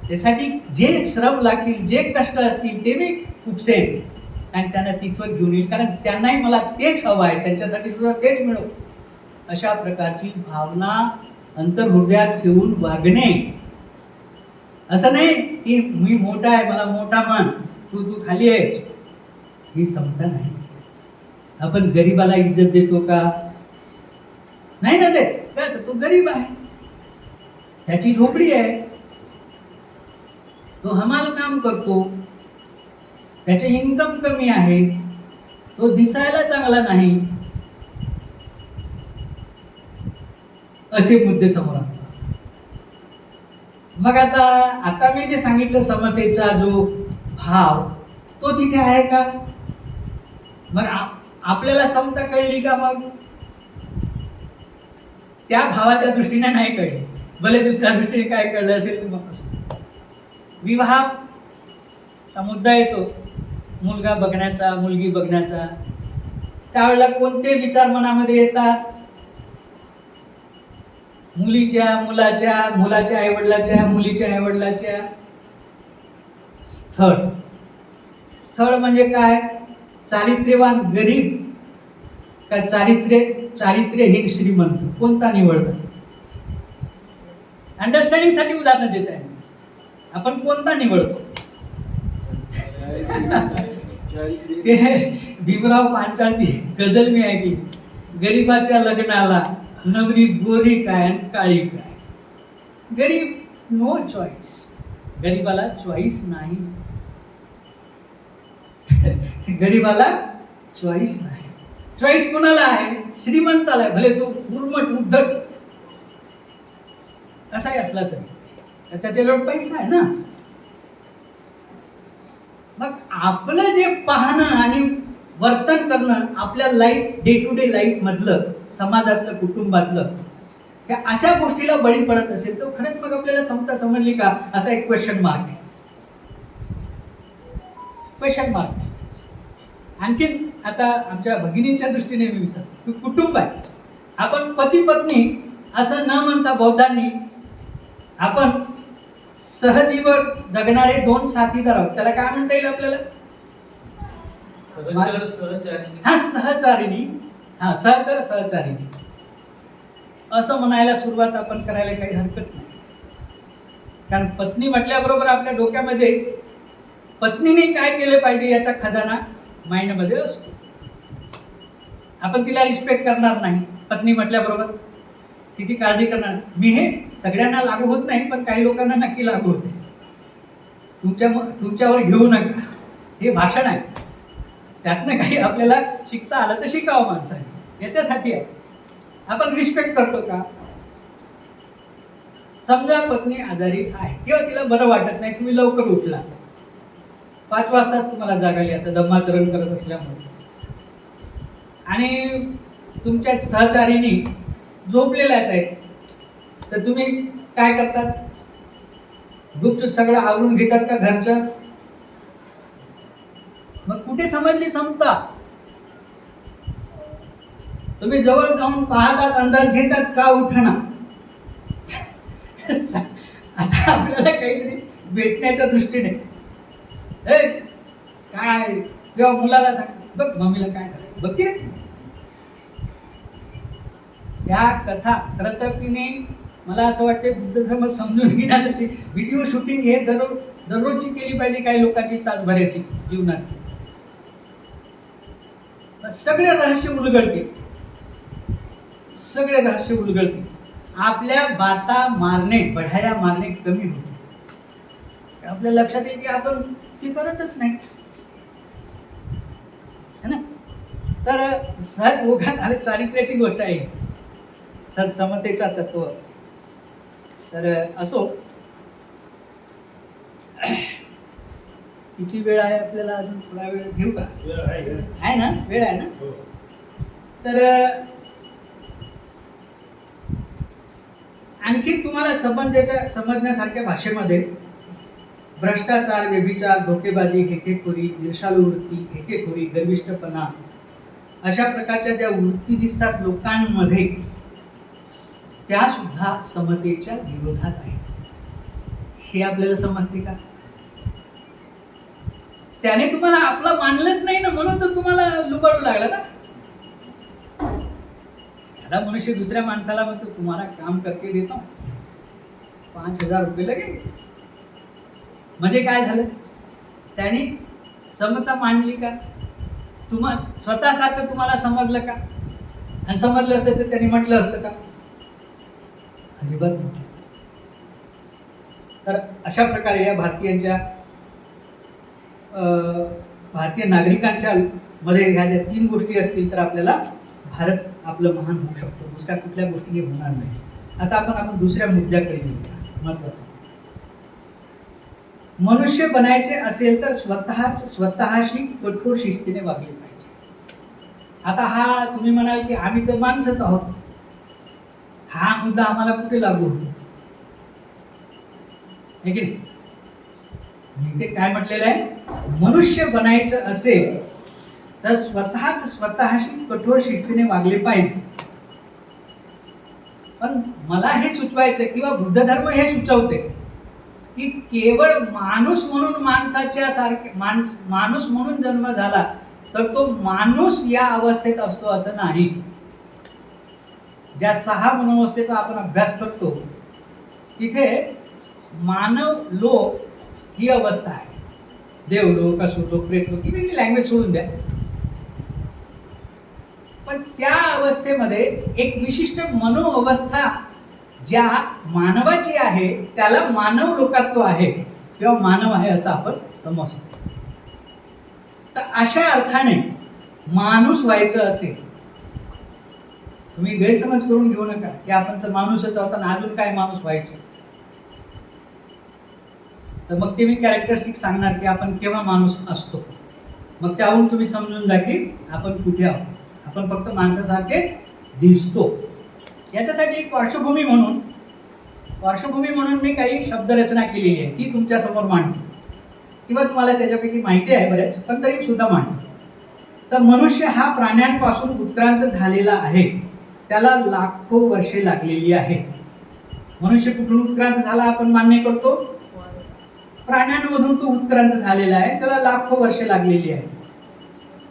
त्यासाठी जे श्रम लागतील, जे कष्ट असतील ते मी उपसेन आणि त्यांना तिथवर घेऊन येईल, कारण त्यांनाही मला तेच हवं आहे, त्यांच्यासाठी सुद्धा तेच मिळव. अशा प्रकारची भावना अंतर्हृदयात ठेवून वागणे. असं नाही की मी मोठा आहे, मला मोठा मान, तू खाली आहेस, ही समता नाही. आपण गरीबाला इज्जत देतो का? नाही ना देत. का तर तो गरीब आहे, त्याची झोपडी आहे, तो हमाल काम करतो, त्याचे इन्कम कमी आहे, तो दिसायला चांगला नाही, असे मुद्दे समोर आणतात. मग आता मी जे सांगितलं समतेचा जो भाव तो तिथे आहे का? मग आपल्याला समता कळली का? मग त्या भावाच्या दृष्टीने नाही कळली, भले दुसऱ्या दृष्टीने काय कळलं असेल तर मग असं. विवाहाचा मुद्दा येतो, मुलगा बघण्याचा, मुलगी बघण्याचा. त्यावेळेला कोणते विचार मनामध्ये येतात? मुलीच्या, मुलाच्या, मुलाच्या आईवडिलाच्या, मुलीच्या आईवडिलाच्या. स्थळ. स्थळ म्हणजे काय? चारित्र्यवान गरीब का चारित्र्यहीन श्रीमंत, कोणता निवडतात? अंडरस्टँडिंग साठी उदाहरण देत आहे. आपण कोणता निवडतो? ते भीमराव पांचाळची गझल मी ऐकली, गरीबाच्या लग्नाला नवरी गोरी काय आणि काळी काय. गरीब नो चॉईस, गरीबाला चॉईस नाही. गरीबाला चॉईस नाही. चॉईस कोणाला आहे? श्रीमंताला. भले तो उर्मट उद्धट असाही असला तरी त्याच्याकडे पैसा आहे ना. मग आपलं जे पाहणं आणि वर्तन करणं, आपल्या life, day to day life मधलं, समाजातलं, कुटुंबातलं, या अशा गोष्टीला बळी पडत असेल तर खरंच मग आपल्याला समता समजली का, असा एक क्वेश्चन मार्क आहे. Question mark. आणखीन आता आमच्या भगिनींच्या दृष्टीने मी विचारतो, कुटुंब आहे, आपण पती पत्नी असं न म्हणता बौद्धांनी आपण सहजीवन जगणारे दोन साथीदार आहोत. त्याला काय म्हणता येईल आपल्याला? सहचारिणी. सहचारिणी असं म्हणायला सुरुवात आपण करायला काही हरकत नाही. कारण पत्नी म्हटल्याबरोबर आपल्या डोक्यामध्ये पत्नीने काय केले पाहिजे याचा खजाना माइंडमध्ये असतो. आपण तिला रिस्पेक्ट करणार नाही पत्नी म्हटल्याबरोबर, तिची काळजी करणार. मी हे सगळ्यांना लागू होत नाही, पण काही लोकांना नक्की लागू होते. तुमच्यावर घेऊ नका, हे भाषण आहे, त्यातनं काही आपल्याला शिकता आलं तर शिकावं माणसाने, याच्यासाठी आहे. आपण रिस्पेक्ट करतो का? समजा पत्नी आजारी आहे किंवा तिला बरं वाटत नाही, तुम्ही लवकर उठला, 5 वाजता तुम्हाला जाग आली आता धम्माचरण करत असल्यामुळे, आणि तुमच्या सहचारीनी झोपलेल्याच आहेत, तर तुम्ही काय करतात? गुप्त सगळं आवरून घेतात का घरचं? मग कुठे समजली समता? तुम्ही जवळ जाऊन पाहतात, अंदाज घेतात का उठना. आता आपल्याला काहीतरी भेटण्याच्या दृष्टीने काय, किंवा मुलाला सांग बघ मम्मीला काय झालं बघ की रे. या कथा खरं तर की नाही, मला असं वाटते बुद्ध धर्म समजून घेण्यासाठी व्हिडिओ शूटिंग हे दररोजची केली पाहिजे, काही लोकांची तासभराची जीवनात. सगळे रहस्य उलगडते, सगळे रहस्य उलगडते. आपल्या बाता मारणे, बढाया मारणे कमी होते. आपल्या लक्षात येईल की आपण ते करतच नाही है ना. तर सहज ओघात आले, चारित्र्याची गोष्ट आहे, सत्समतेचा तत्व. तर असो, किती वेळ आहे आपल्याला? अजून थोडा वेळ घेऊ का? आहे ना, वेळ आहे ना. तर आणखी तुम्हाला समजण्यासारख्या भाषेमध्ये भ्रष्टाचार, व्यभिचार, धोकेबाजी, हेकेखोरी, ईर्षाळू वृत्ती, हेकेखोरी, गर्विष्ठपणा अशा प्रकारच्या ज्या वृत्ती दिसतात लोकांमध्ये, त्या सुद्धा समतेच्या विरोधात आहेत. हे आपल्याला समजते का? त्याने तुम्हाला आपलं मानलंच नाही ना, म्हणून तर तुम्हाला लुबाडू लागला ना. एखादा मनुष्य दुसऱ्या माणसाला म्हणतो तुम्हाला काम करके देता 5,000 रुपये लगेच. म्हणजे काय झालं? त्याने समता मांडली का? स्वतःसारखं तुम्हाला समजलं का? आणि समजलं असतं तर त्यांनी म्हटलं असतं का? अजिबात नाही. तर अशा प्रकारे या भारतीय नागरिकांच्या मध्ये ह्या ज्या 3 गोष्टी असतील तर आपल्याला भारत आपलं महान होऊ शकतो. दुसऱ्या कुठल्या गोष्टीने होणार नाही. आता आपण दुसऱ्या मुद्द्याकडे येऊया. महत्वाचं, मनुष्य बनायचे असेल तर स्वतःशी कठोर शिस्तीने वागले पाहिजे. आता हा तुम्ही म्हणाल की आम्ही तर माणसंच आहोत, हा मुद्दा आम्हाला कुठे लागू होतो? हे की नाही? इथे काय म्हटलेलं आहे? मनुष्य बनायचं असेल तर स्वतःशी कठोर शिस्तीने वागले पाहिजे. पण मला हे सुचवायचं किंवा बुद्ध धर्म हे सुचवते की केवळ माणूस म्हणून माणसाच्या सारखे माणूस म्हणून जन्म झाला तर तो माणूस या अवस्थेत असतो असं नाही. ज्या 6 मनोवस्थेचा आपण अभ्यास करतो तिथे मानव लोक ही अवस्था आहे. देवलोक, असुरलोक, प्रेतलोक, ही लँग्वेज सोडून द्या. पण त्या अवस्थेमध्ये एक विशिष्ट मनोअवस्था ज्या मानवाची आहे त्याला मानव लोकत्व आहे किंवा मानव आहे असं आपण समजतो. तर अशा अर्थाने माणूस व्हायचं असेल, तुम्ही गैरसमज करून घेऊ नका की आपण तर माणूसच आहोत आणि अजून काय माणूस व्हायचं. तर मग ते मी कॅरेक्टरिस्टिक सांगणार की आपण केव्हा माणूस असतो. मग त्याहून तुम्ही समजून जा की आपण कुठे आहोत. आपण फक्त माणसासारखे दिसतो. याच्यासाठी एक पार्श्वभूमी म्हणून मी काही शब्दरचना केलेली आहे, ती तुमच्या समोर मांडतो. किंवा तुम्हाला त्याच्यापैकी माहिती आहे बरेच, पण तरी सुद्धा मांडतो. तर मनुष्य हा प्राण्यांपासून उत्क्रांत झालेला आहे. त्याला लाखो वर्षे लागलेली आहेत. मनुष्य कुठून उत्क्रांत झाला आपण मान्य करतो? प्राण्यांमधून तो उत्क्रांत झालेला आहे. त्याला लाखो वर्षे लागलेली आहे.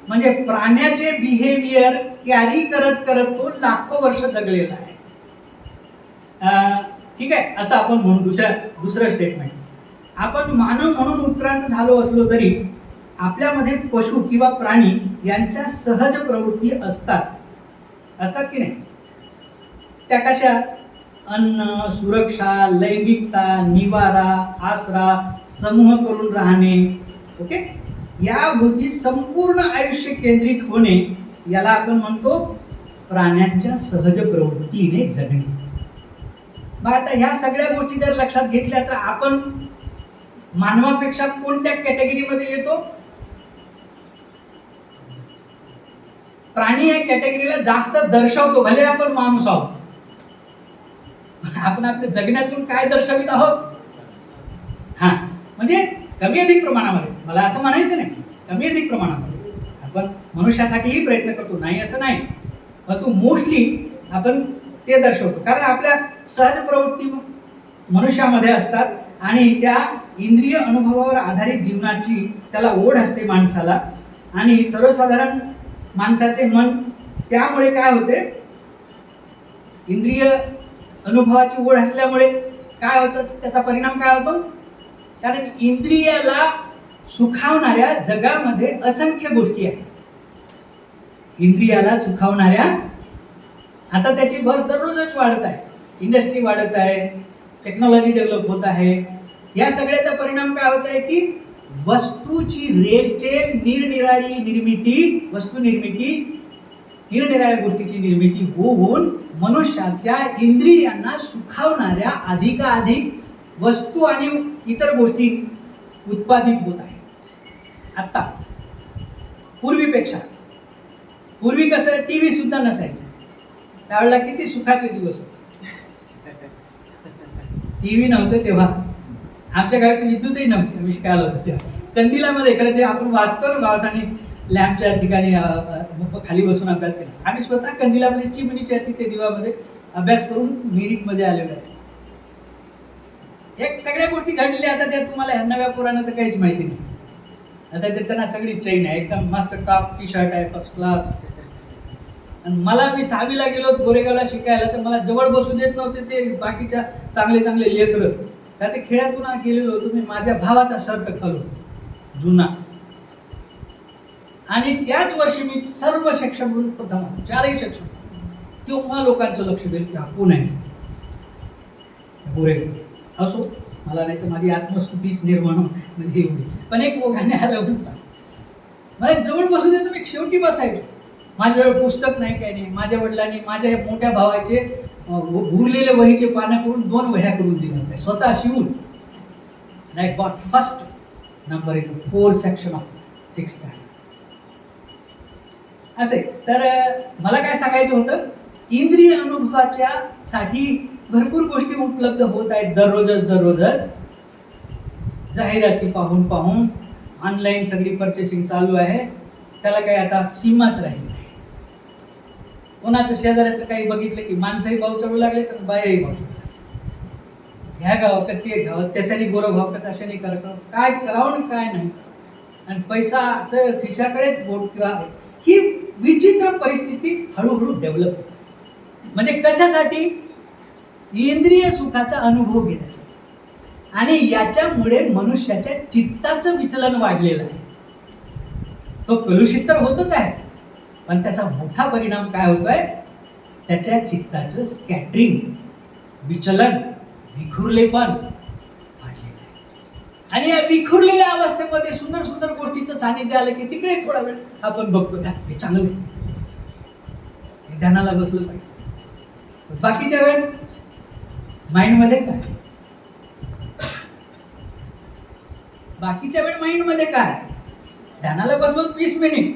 म्हणजे प्राण्याचे बिहेवियर कॅरी करत तो लाखो वर्ष जगलेला आहे. ठीक आहे, असं आपण म्हणू. दुसरं स्टेटमेंट, आपण मानव म्हणून उत्क्रांत झालो असलो तरी आपल्यामध्ये पशु किंवा प्राणी यांच्या सहज प्रवृत्ती असतात की नाही? त्या कशा? अन्न, सुरक्षा, लैंगिकता, निवारा, आसरा, समूह करून राहणे. ओके, या भोवती संपूर्ण आयुष्य केंद्रित होणे याला आपण म्हणतो प्राण्यांच्या सहज प्रवृत्तीने जगणे. मग आता ह्या सगळ्या गोष्टी जर लक्षात घेतल्या तर आपण मानवापेक्षा कोणत्या कॅटेगरीमध्ये येतो? प्राणी या कॅटेगरीला जास्त दर्शवतो. भले आपण माणूस आहोत, आपण आपल्या जगण्यातून काय दर्शवित आहोत? म्हणजे कमी अधिक प्रमाणामध्ये, मला असं म्हणायचं नाही, कमी अधिक प्रमाणामध्ये आपण मनुष्यासाठीही प्रयत्न करतो, नाही असं नाही, परंतु मोस्टली आपण ते दर्शवतो. कारण आपल्या सहज प्रवृत्ती मनुष्यामध्ये असतात आणि त्या इंद्रिय अनुभवावर आधारित जीवनाची त्याला ओढ असते माणसाला. आणि सर्वसाधारण माणसाचे मन त्यामुळे काय होते, इंद्रिय अनुभवाची ओढ असल्यामुळे काय होतं, त्याचा परिणाम काय होतो? कारण इंद्रियाला सुखावणाऱ्या जगामध्ये असंख्य गोष्टी आहेत. इंद्रियाला सुखावणाऱ्या, आता त्याची भर दररोजच वाढत आहे. इंडस्ट्री वाढत आहे, टेक्नॉलॉजी डेव्हलप होत आहे. या सगळ्याचा परिणाम काय होत आहे की वस्तूची रेलचेल, निरनिराळी निर्मिती, वस्तू निर्मिती, निरनिराळ्या गोष्टीची निर्मिती होऊन मनुष्याच्या इंद्रियांना सुखावणाऱ्या अधिकाधिक वस्तू आणि इतर गोष्टी उत्पादित होत आहे. आता पूर्वी कसं टीव्ही सुद्धा नसायचं, त्यावेळेला किती सुखाचे दिवस होते. टीव्ही नव्हते तेव्हा, आमच्या गावात विद्युतही नव्हती, आम्ही शिकायला होतो तेव्हा. कंदिलामध्ये खरं जे आपण वाचतो ना भावासाने लॅम्पच्या ठिकाणी खाली बसून अभ्यास केला, आम्ही स्वतः कंदिलामध्ये चिमणीच्या तिथे दिवामध्ये अभ्यास करून मेरिटमध्ये आलेलो आहे. एक सगळ्या गोष्टी घडल्या. आता त्या तुम्हाला ह्या नव्या पुराणा तर काहीच माहिती नाही. आता ते त्यांना सगळी चैन आहे, एकदम मस्त टॉप टी शर्ट आहे, फर्स्ट क्लास. आणि मला, मी 6वीला गेलो गोरेगावला शिकायला, तर मला जवळ बसू देत नव्हते ते बाकीच्या चांगले चांगले लेकरं. का ते खेड्यातून गेलेलो होतो मी, माझ्या भावाचा शर्ट घालून जुना. आणि त्याच वर्षी मी सर्व सेक्शनमधून प्रथम, 4ही सेक्शन. तेव्हा लोकांचं लक्ष गेलं की हा कोण आहे गोरेगाव. असो, मला नाही तर माझी आत्मस्तुतीच निर्माण म्हणजे हे होईल. पण एक ओघाने आलं म्हणून सांग, मला जवळ बसू दे, तुम्ही शेवटी बसायचो. माझ्याजवळ पुस्तक नाही, काही नाही. माझ्या वडिलांनी माझ्या मोठ्या भावाचे उरलेले वहीचे पानं करून 2 वह्या करून दिल्या होत्या, स्वतः शिवून. I got first number in 4 section of 6th standard. असे तर मला काय सांगायचं होतं, इंद्रिय अनुभवाच्या साठी भरपूर गोष्टी उपलब्ध होत आहेत दररोजच. जाहिराती पाहून पाहून ऑनलाईन सगळी पर्चेसिंग चालू आहे. त्याला काही आता सीमाच राहिली नाही. कोणाचं शेजाऱ्याचं काही बघितलं की माणसंही भाव चढू लागले तर बायाही भाव चढू लागले. ह्या गावात का ते गावात, त्याच्यानी गोरं भाव का त्याच्यानी करतो, काय करावं काय नाही. आणि पैसा असं खिशाकडेच बोट किंवा ही विचित्र परिस्थिती हळूहळू डेव्हलप होते. म्हणजे कशासाठी? इंद्रिय सुखाचा अनुभव घेण्यासाठी. आणि याच्यामुळे मनुष्याच्या चित्ताचं विचलन वाढलेलं आहे. तो कलुषित तर होतच आहे, पण त्याचा मोठा परिणाम काय होतोय? त्याच्या चित्ताचं स्कॅटरिंग, विचलन, विखुरलेपण वाढलेलं आहे. आणि या विखुरलेल्या अवस्थेमध्ये सुंदर सुंदर गोष्टीचं सानिध्य आलं की तिकडे थोडा वेळ आपण बघतो, हे चांगलं आहे, ध्यानाला बसलं पाहिजे. बाकीच्या वेळ माइंडमध्ये काय? बाकीच्या वेळ माइंडमध्ये काय? ध्यानाला बसलो 20 मिनिट,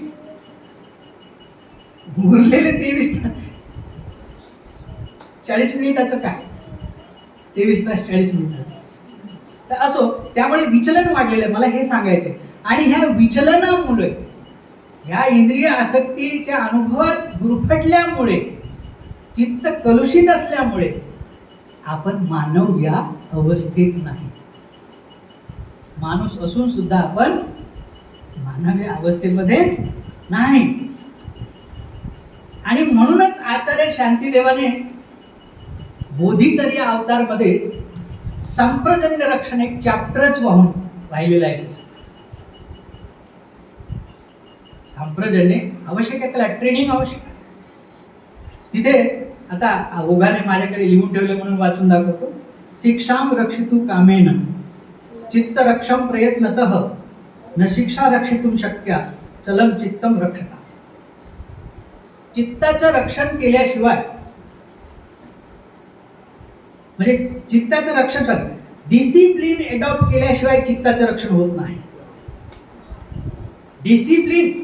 उरलेले 23 तास, 40 मिनिटाचं काय? 23 तास 40 मिनिटाचं. तर असो, त्यामुळे विचलन वाढलेलं आहे, मला हे सांगायचे. आणि ह्या विचलनामुळे, ह्या इंद्रिय आसक्तीच्या अनुभवात गुरफटल्यामुळे, चित्त कलुषित असल्यामुळे आपण मानव या अवस्थेत नाही. माणूस असून सुद्धा आपण मानव या अवस्थेमध्ये नाही. आणि म्हणूनच आचार्य शांतीदेवाने बोधिचर्या अवतारमध्ये संप्रजन्य रक्षण एक चॅप्टरच वाहिलेलं आहे. संप्रजन्य आवश्यक आहे, त्याला ट्रेनिंग आवश्यक आहे. तिथे आता ओघाने माझ्याकडे लिहून ठेवले म्हणून वाचून दाखवतो. शिक्षाम रक्षितु कामेन चित्त रक्षम प्रयत्नतः न शिक्षा रक्षितुम शक्या चलम चित्तम रक्षता. चित्ताचं रक्षण केल्याशिवाय, म्हणजे चित्ताचं रक्षण, डिसिप्लिन एडॉप्ट केल्याशिवाय चित्ताचं रक्षण होत नाही. डिसिप्लिन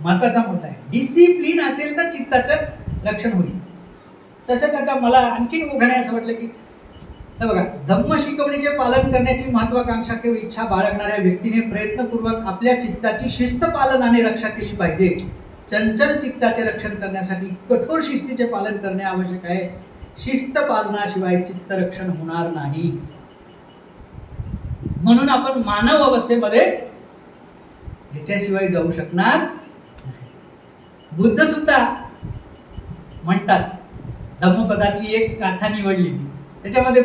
महत्वाचा मुद्दा आहे. डिसिप्लिन असेल तर चित्ताचं रक्षण होईल. तसंच आता मला आणखीन ओघाने असं वाटलं की बघा, धम्म शिकवणीचे पालन करण्याची महत्वाकांक्षा किंवा इच्छा बाळगणाऱ्या व्यक्तीने प्रयत्नपूर्वक आपल्या चित्ताची शिस्त पालनाने रक्षा केली पाहिजे. चंचल चित्ताचे रक्षण करण्यासाठी कठोर शिस्तीचे पालन करणे आवश्यक आहे. शिस्त पालनाशिवाय चित्त रक्षण होणार नाही. म्हणून आपण मानव अवस्थेमध्ये ह्याच्याशिवाय जाऊ शकणार नाही. बुद्ध सुद्धा म्हणतात, धम्मपदातली एक गाथा निवडली, त्याच्यामध्ये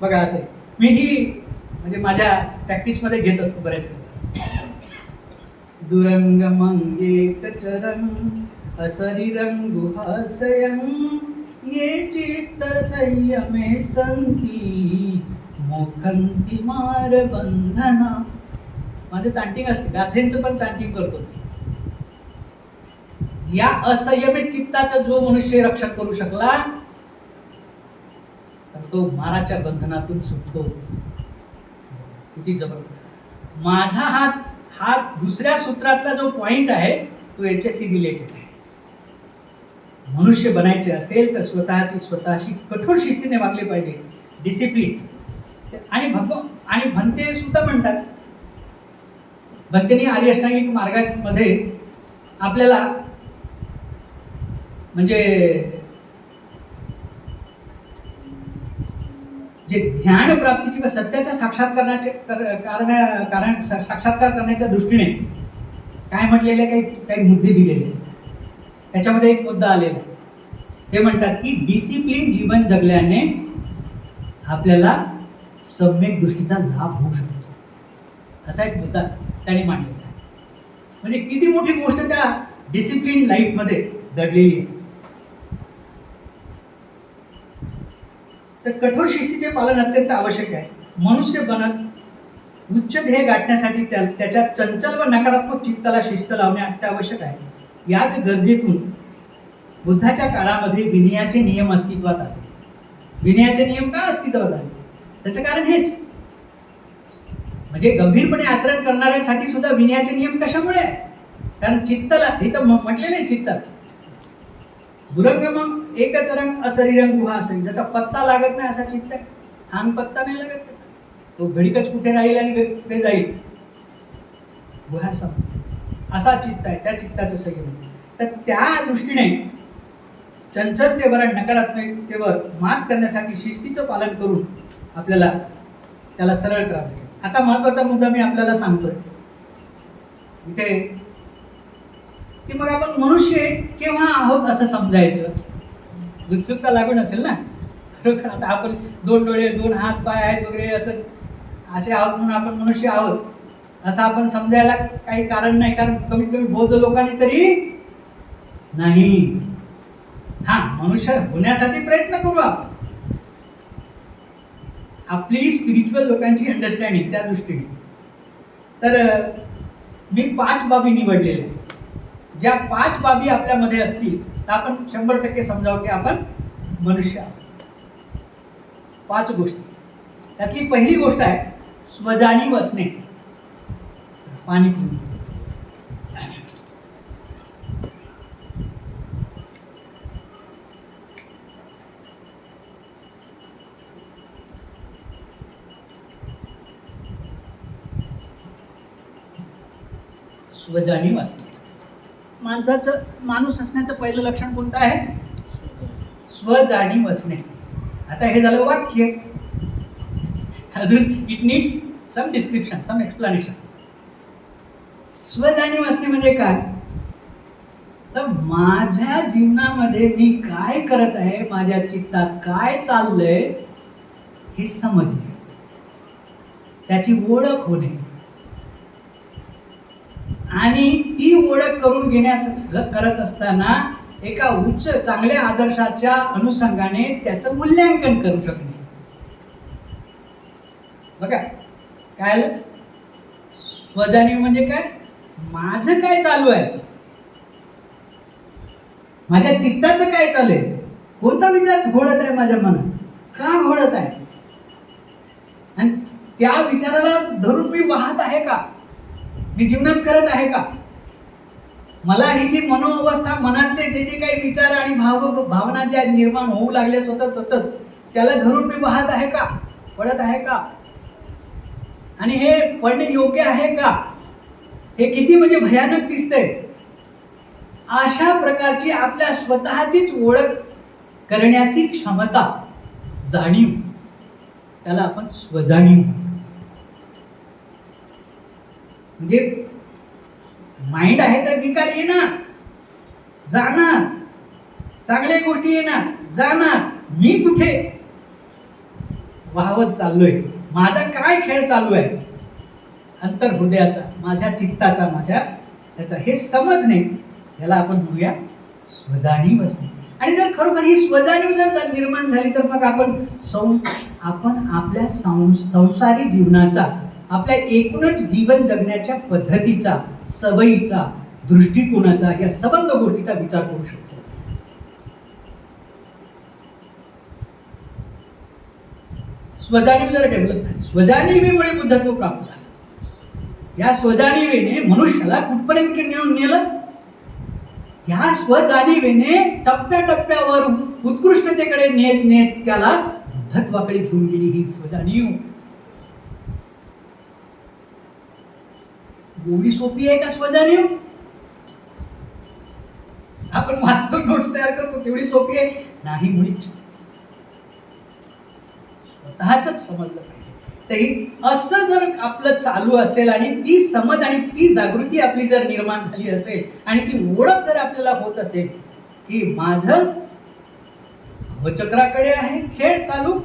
बघा असं आहे, मी ही म्हणजे माझ्या प्रॅक्टिसमध्ये घेत असतो बऱ्याच वेळा. दुरंग मंगे चरण असरिरं गुहासयं ये चित्त संयमे संती मोखंती मार बंधना. माझं चांटिंग असते, गाथेंचं पण चांटिंग करतो. या असंयमित चित्ताचं जो मनुष्य रक्षण करू शकला तर तो माराच्या बंधनातून सुटतो. किती जबरदस्त. माझा हा दुसऱ्या सूत्रातला जो पॉइंट आहे तो याच्याशी रिलेटेड आहे. मनुष्य बनायचे असेल तर स्वतःची स्वतःशी कठोर शिस्तीने वागले पाहिजे. डिसिप्लिन. आणि आणि भंते सुद्धा म्हणतात. भंतेनी आर्याष्टांगिक मार्गामध्ये आपल्याला म्हणजे जे ज्ञान प्राप्तीची व सत्याच्या साक्षात्कारणाचे साक्षात्कार करण्याच्या दृष्टीने काय म्हटलेले काही मुद्दे दिलेले. त्याच्यामध्ये एक मुद्दा आलेला. ते म्हणतात की डिसिप्लिन जीवन जगल्याने आपल्याला सम्यक दृष्टीचा लाभ होऊ शकतो, असा एक मुद्दा त्यांनी मांडलेला आहे. म्हणजे किती मोठी गोष्ट त्या डिसिप्लिन लाईफमध्ये दडलेली आहे. तर कठोर शिस्तीचे पालन अत्यंत आवश्यक आहे. मनुष्य बनत उच्च ध्येय गाठण्यासाठी त्याच्या चंचल व नकारात्मक चित्ताला शिस्त लावणे अत्यावश्यक आहे. याच गरजेतून बुद्धाच्या काळामध्ये विनयाचे नियम अस्तित्वात आले. विनयाचे नियम का अस्तित्वात आले? त्याचं कारण हेच, म्हणजे गंभीरपणे आचरण करणाऱ्यांसाठी सुद्धा विनयाचे नियम कशामुळे आहे? कारण चित्ताला, हे तर म्हटलेलं आहे, चित्ताला दुरंगमं एकचरंग अशरीरं गुहा असेल, ज्याचा पत्ता लागत नाही असा चित्त आहे. अंग पत्ता नाही लागत त्याचा, तो घडीकच कुठे राहील आणि कुठे जाईल, गुहा असा चित्त आहे. त्या चित्ताचं संयम. तर त्या दृष्टीने चंचलतेवर आणि नकारात्मकतेवर मात करण्यासाठी शिस्तीचं पालन करून आपल्याला त्याला सरळ करावं लागेल. आता महत्त्वाचा मुद्दा मी आपल्याला सांगतोय इथे, की मग आपण मनुष्य केव्हा आहोत असं समजायचं. उत्सुकता लागून असेल ना खरोखर. आता आपण 2 डोळे 2 हात पाय आहेत वगैरे असे आहोत म्हणून आपण मनुष्य आहोत असं आपण समजायला काही कारण नाही. कारण कमीत कमी बौद्ध लोकांनी तरी नाही. मनुष्य होण्यासाठी प्रयत्न करू आपण. आपली स्पिरिच्युअल लोकांची अंडरस्टँडिंग त्या दृष्टीने. तर मी 5 बाबी निवडलेल्या आहेत. ज्या 5 बाबी आपल्यामध्ये असतील तर आपण 100% समजावं की आपण मनुष्य आहोत. 5 गोष्टी. त्यातली पहिली गोष्ट आहे स्वजाणीव असणे. पाणी पिऊन. स्वजाणीव असणे. माणूस असण्याचं पहिलं लक्षण कोणतं आहे? स्वजाणीव असणे. आता हे झालं वाक्य. अजून it needs some description, some explanation. स्वजाणीव असणे म्हणजे काय? तर माझ्या जीवनामध्ये मी काय करत आहे, माझ्या चित्तात काय चाललंय हे समजणे, त्याची ओळख होणे आणि ती ओळख करून करत असताना एका उच्च चांगल्या आदर्शाच्या अनुषंगाने त्याचं मूल्यांकन करू शकणे. बघा काय स्वजाणीव म्हणजे काय? माझं काय चालू आहे, माझ्या चित्ताचं काय चालू आहे, कोणता विचार घोळत आहे माझ्या मनात, का घोळत आहे, आणि त्या विचाराला धरून मी वाहत आहे का, मी जीवनात करत आहे का. मला ही जी मनोअवस्था, मनातले जे जे काही विचार आणि भावना ज्या निर्माण होऊ लागल्या सतत त्याला धरून मी वाहत आहे का, पडत आहे का, आणि हे पडणे योग्य आहे का, हे किती म्हणजे भयानक दिसतंय. अशा प्रकारची आपल्या स्वतःचीच ओळख करण्याची क्षमता, जाणीव, त्याला आपण स्वजाणीव. म्हणजे माइंड आहे तर विकार येणार, जाणार, चांगल्या गोष्टी येणार, जाणार. मी कुठे वाहवत चाललोय, माझा काय खेळ चालू आहे, अंतर हृदयाचा, माझ्या चित्ताचा, माझ्या त्याचा, हे समजणे, याला आपण म्हणूया स्वजाणीव असणे. आणि जर खरोखर ही स्वजाणीव जर निर्माण झाली तर मग आपण आपल्या संसारी जीवनाचा, आपल्या एकूणच जीवन जगण्याच्या पद्धतीचा, सवयीचा, दृष्टिकोनाचा, या सबंध गोष्टीचा विचार करू शकतो. स्वजाणीव जर डेव्हलप झाली, स्वजाणीवेमुळे बुद्धत्व प्राप्त झालं. या स्वजाणीवेने मनुष्याला कुठपर्यंत नेलं? या स्वजाणीवेने टप्प्याटप्प्यावर उत्कृष्टतेकडे नेत त्याला बुद्धत्वाकडे घेऊन गेली ही स्वजाणीव. एवढी सोपी आहे का स्वजाणीव? आपण वास्तव नोट्स तयार करतो तेवढी सोपी आहे नाही, मुळीच. स्वतःच समजलं पाहिजे. तर असं जर आपलं चालू असेल आणि ती समज आणि ती जागृती आपली जर निर्माण झाली असेल आणि ती ओळख जर आपल्याला होत असेल की माझं भवचक्राकडे आहे खेळ चालू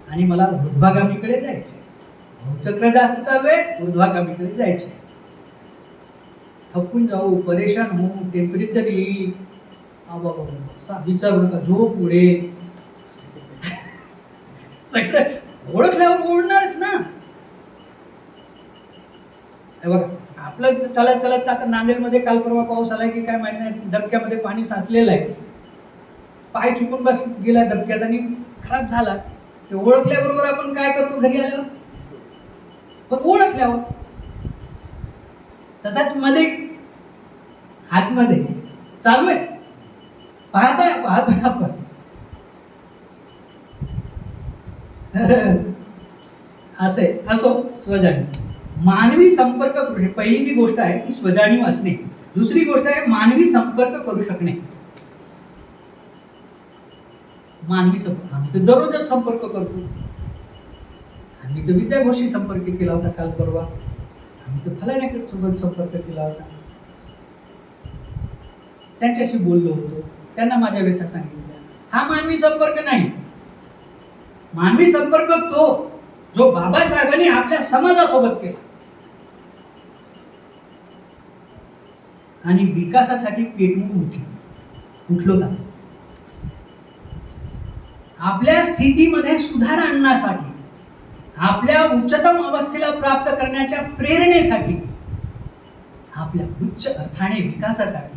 आणि मला ऊर्ध्वगामीकडे जायचंय, भवचक्र जास्त चालू आहे, ऊर्ध्वगामीकडे जायचंय, थकून जाऊ, परेशान होऊ, टेम्परेचर येईल, विचारू नका, झोप उडेल, सगळं ओळखल्यावर ओढणारच ना. बघा आपलं चालत चालत आता नांदेडमध्ये काल परवा पाऊस आलाय की काय माहित नाही, डबक्यामध्ये पाणी साचलेलं आहे, पाय चुकून बस गेला डबक्यात आणि खराब झाला. ते ओळखल्याबरोबर आपण काय करतो घरी आल्यावर? पण ओळखल्यावर तसाच मध्ये आतमध्ये चालू आहे, पाहतोय आपण. असे असो स्वजाणीव. मानवी संपर्क पहिली जी गोष्ट आहे ती स्वजाणीव असणे. दुसरी गोष्ट आहे मानवी संपर्क करू शकणे. मानवी संपर्क आम्ही तर दररोजच संपर्क करतो. आम्ही तर विद्यागोष्ठी संपर्क केला होता काल परवा, आम्ही तर फलाण्यासोबत संपर्क केला होता, त्यांच्याशी बोललो होतो, त्यांना माझ्या व्यथा सांगितल्या. हा मानवी संपर्क नाही. मानवी संपर्क तो जो बाबासाहेबांनी आपल्या समाजासोबत केला आणि विकासासाठी पेटवून उठलो होता. आपल्या स्थितीमध्ये सुधार आणण्यासाठी, आपल्या उच्चतम अवस्थेला प्राप्त करण्याच्या प्रेरणेसाठी, आपल्या उच्च अर्थाने विकासासाठी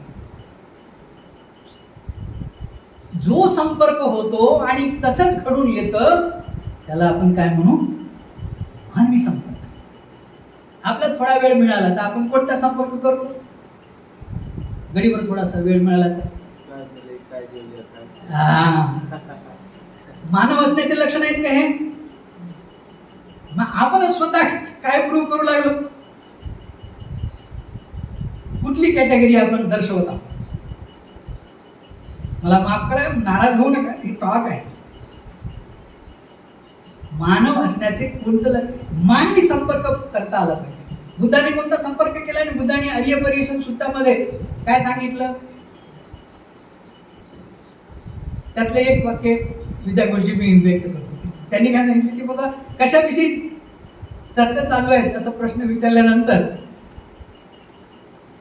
जो संपर्क होतो आणि तसंच घडून येतं त्याला आपण काय म्हणू? मानवी संपर्क. आपला थोडा वेळ मिळाला तर आपण कोणता संपर्क करतो? गडीवर थोडासा वेळ मिळाला तर मानव असण्याचे लक्षण आहेत का हे? मग आपण स्वतः काय प्रूव्ह करू लागलो? कुठली कॅटेगरी आपण दर्शवत आहोत? मला माफ करा, नाराज होऊ नका, ही टॉक आहे. मानव असण्याचे कोणतं मानवी संपर्क करता आला पाहिजे. बुद्धाने कोणता संपर्क केला? आणि बुद्धाने आर्य परिषद सुत्तामध्ये काय सांगितलं? त्यातलं एक वाक्य विद्यागोष्ठी मी व्यक्त करतो. त्यांनी काय सांगितलं की बाबा कशाविषयी चर्चा चालू आहे असं प्रश्न विचारल्यानंतर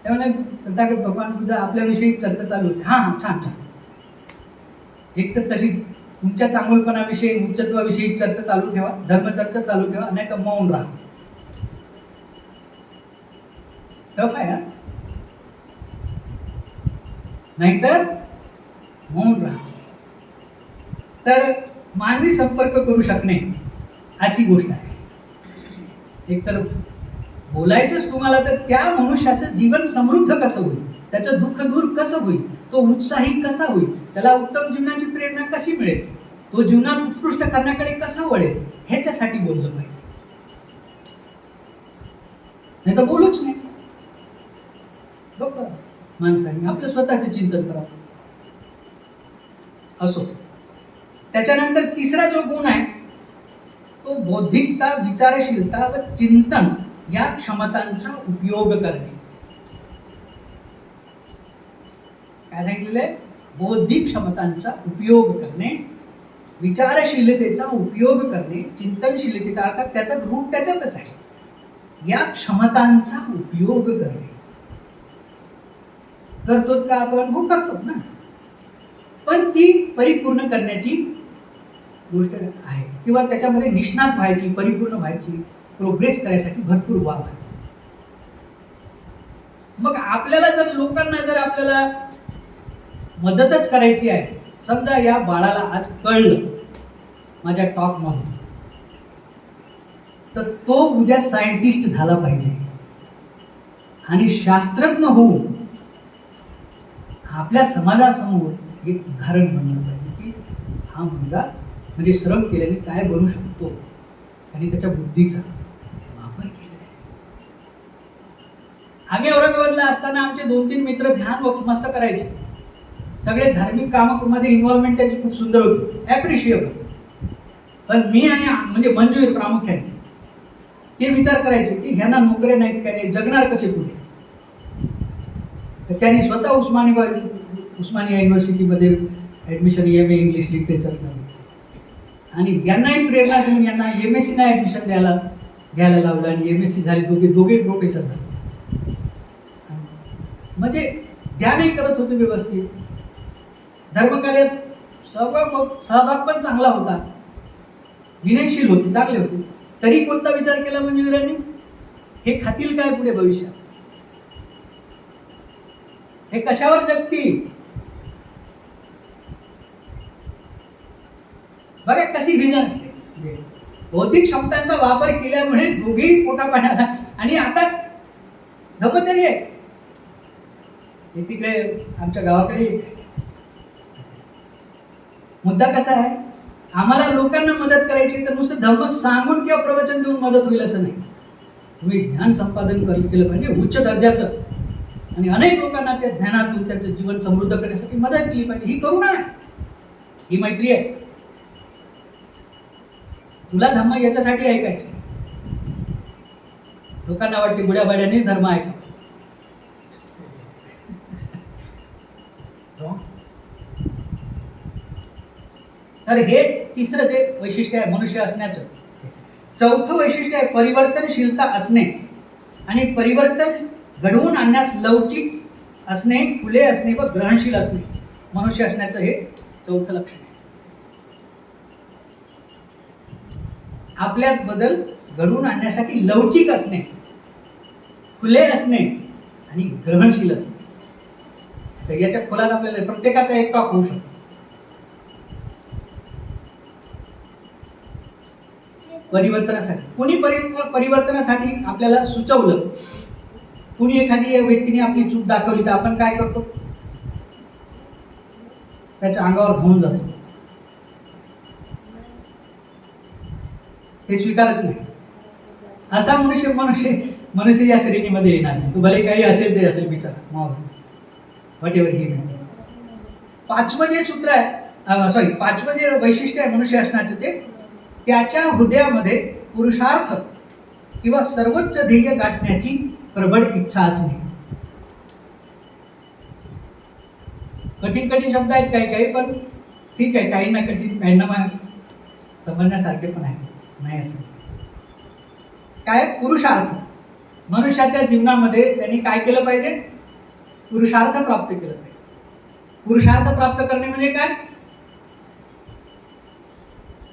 त्यामुळे तथागत भगवान बुद्ध आपल्याविषयी चर्चा चालू होती. हा छान छान, एक तर तशी तुमच्या चांगुलपणाविषयी उच्चत्वाविषयी चर्चा चालू ठेवा, धर्मचर्चा चालू ठेवा, नाही तर मौन राहा. टफ आहे, नाहीतर मौन राहा. तर मानवी संपर्क करू शकणे अशी गोष्ट आहे. एकतर बोलायचंच तुम्हाला तर त्या मनुष्याचं जीवन समृद्ध कसं होईल, त्याचं दुःख दूर कसं होईल, तो उत्साही कसा होईल, त्याला उत्तम जीवनाची प्रेरणा कशी मिळेल, तो जीवनात उत्कृष्ट करण्याकडे कसा वळेल, ह्याच्यासाठी बोललं पाहिजे. नाही तर बोलूच नाही. माणसाने आपलं स्वतःचे चिंतन करावं. असो. त्याच्यानंतर तिसरा जो गुण आहे तो बौद्धिकता, विचारशीलता व चिंतन या क्षमतांचा उपयोग करणे. काय सांगितलेलं आहे? बौद्धिक क्षमतांचा उपयोग करणे, विचारशीलतेचा उपयोग करणे, चिंतनशीलतेचा अर्थात त्याचं रूप त्याच्यातच आहे. या क्षमतांचा उपयोग करणे. करतो का आपण? हो करतो ना, पण ती परिपूर्ण करण्याची गोष्ट आहे किंवा त्याच्यामध्ये निष्णात व्हायची, परिपूर्ण व्हायची, प्रोग्रेस करायसाठी भरपूर वाव आहे. मग आपल्याला जर लोकांना जर आपल्याला मदतच करायची आहे, समजा या बाळाला आज कळलं माझ्या टॉक मधून, तर तो उद्या सायंटिस्ट झाला पाहिजे आणि शास्त्रज्ञ होऊन आपल्या समाजासमोर एक उदाहरण बनलं पाहिजे की हा मुलगा म्हणजे श्रम केल्याने काय बनू शकतो आणि त्याच्या बुद्धीचा वापर केला आहे. आम्ही औरंगाबादला असताना आमचे 2-3 मित्र ध्यान मस्त करायचे, सगळे धार्मिक कामामध्ये इन्व्हॉल्वमेंट त्याची खूप सुंदर होती, ॲप्रिशिएबल. पण मी आणि म्हणजे मंजूर प्रामुख्याने ते विचार करायचे की ह्यांना नोकऱ्या नाहीत काय नाही, जगणार कसे पुढे. तर त्यांनी स्वतः उस्मानिया युनिव्हर्सिटीमध्ये ॲडमिशन MA इंग्लिश लिटरेचर झालं आणि यांनाही प्रेरणा देऊन यांना MSc ॲडमिशन घ्यायला लावलं आणि MSc झाले, दोघे प्रोफेसर झाले. म्हणजे ध्यानही करत होते व्यवस्थित, धर्मकार्यात सहभाग पण चांगला होता, विनयशील होते, चांगले होते. तरी कोणता विचार केला मंजुरांनी, हे खातील काय पुढे भविष्यात, हे कशावर जगतील. बघा कशी विजन असते. बौद्धिक क्षमतांचा वापर केल्यामुळे दोघेही पोटापाण्याला, आणि आता धर्मचर्य आहेत. हे तिकडे आमच्या गावाकडे मुद्दा कसा आहे, आम्हाला लोकांना मदत करायची तर नुसतं धर्म सांगून किंवा प्रवचन देऊन मदत होईल असं नाही. तुम्ही ज्ञान संपादन केलं पाहिजे उच्च दर्जाचं, आणि अनेक लोकांना त्या ज्ञानातून त्यांचं जीवन समृद्ध करण्यासाठी मदत केली पाहिजे. ही करू ना, ही मैत्री आहे. तुला धर्म याच्यासाठी ऐकायचे, लोकांना वाटते बुड्याबाड्यानेच धर्म ऐका. तर हे तिसरं जे वैशिष्ट्य आहे मनुष्य असण्याचं. चौथं वैशिष्ट्य आहे परिवर्तनशीलता असणे, आणि परिवर्तन घडवून आणण्यास लवचिक असणे, खुले असणे व ग्रहणशील असणे. मनुष्य असण्याचं हे चौथं लक्षण आहे. आपल्यात बदल घडवून आणण्यासाठी लवचिक असणे, खुले असणे आणि ग्रहणशील असणे. तर याच्या खोलात आपल्याला प्रत्येकाचा एक टॉक होऊ शकतो. परिवर्तनासाठी कुणी परिवर्तनासाठी आपल्याला सुचवलं, कुणी एखादी व्यक्तीने आपली चूक दाखवली तर आपण काय करतो, त्याच्या अंगावर धावून जातो, ते स्वीकारत नाही. असा मनुष्य या श्रेणीमध्ये येणार नाही. तो भले काही असेल ते असेल, बिचारा मग व्हॉट एव्हर ही मे. पाचवं जे वैशिष्ट्य आहे मनुष्य असण्याचं, ते त्याच्या हृदयामध्ये पुरुषार्थ किंवा सर्वोच्च ध्येय गाठण्याची प्रबळ इच्छा असणे. कठीण शब्द आहेत काही, पण ठीक आहे, काहींना कठीण, काहींना समजण्यासारखे पण आहे, नाही असं काय. पुरुषार्थ मनुष्याच्या जीवनामध्ये त्यांनी काय केलं पाहिजे, पुरुषार्थ प्राप्त केलं पाहिजे. पुरुषार्थ प्राप्त करणे म्हणजे काय,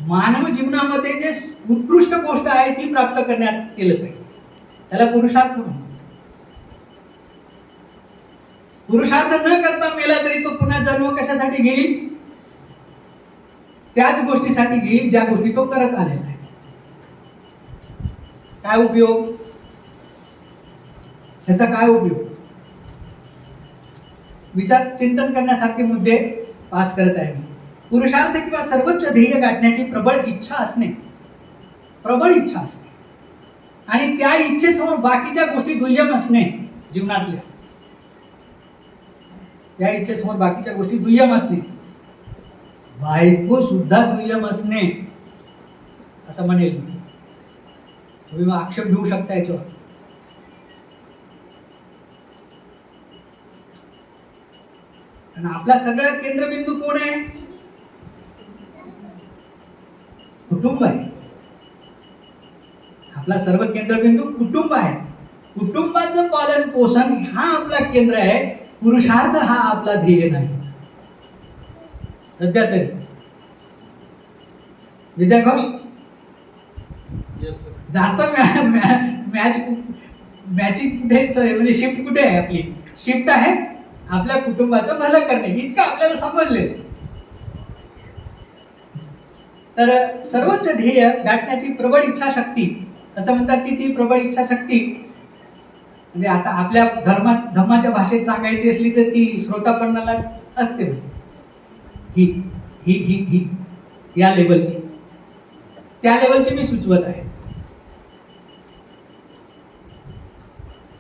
मानव जीवनामध्ये जे उत्कृष्ट गोष्ट आहे ती प्राप्त करण्यात केलं पाहिजे, त्याला पुरुषार्थ म्हणतात. पुरुषार्थ न करता मेला तरी तो पुन्हा जन्म कशासाठी घेईल, त्याच गोष्टीसाठी घेईल ज्या गोष्टी तो करत आलेला आहे. काय उपयोग, त्याचा काय उपयोग, विचार चिंतन करण्यासारखे मुद्दे पास करत आहे मी. पुरुषार्थ किंवा सर्वोच्च ध्येय गाठण्याची प्रबळ इच्छा असणे, आणि त्या इच्छेसमोर बाकीच्या गोष्टी दुय्यम असणे. जीवनातल्या त्या इच्छेसमोर बाकीच्या गोष्टी दुय्यम असणे, बायको सुद्धा दुय्यम असणे असं म्हणेल मी. तुम्ही आक्षेप घेऊ शकता याच्यावर. आणि आपला सगळा केंद्रबिंदू कोण आहे, कुटुंब आहे. आपला सर्व केंद्रबिंदू कुटुंब आहे. कुटुंबाचं पालन पोषण हा आपला केंद्र आहे. पुरुषार्थ हा आपला ध्येय नाही सध्या तरी. विद्या घोष, जास्त मॅचिंग कुठेच म्हणजे शिफ्ट कुठे आहे, आपली शिफ्ट आहे आपल्या कुटुंबाचं भलं करणे, इतकं आपल्याला समजले. तर सर्वोच्च ध्येय गाठण्याची प्रबळ इच्छाशक्ती असं म्हणतात की ती प्रबळ इच्छाशक्ती म्हणजे आता आपल्या धर्माच्या भाषेत सांगायची असली तर ती श्रोतापन्नाला असते. ही ही ही ही या लेवलची, त्या लेवलची मी सुचवत आहे.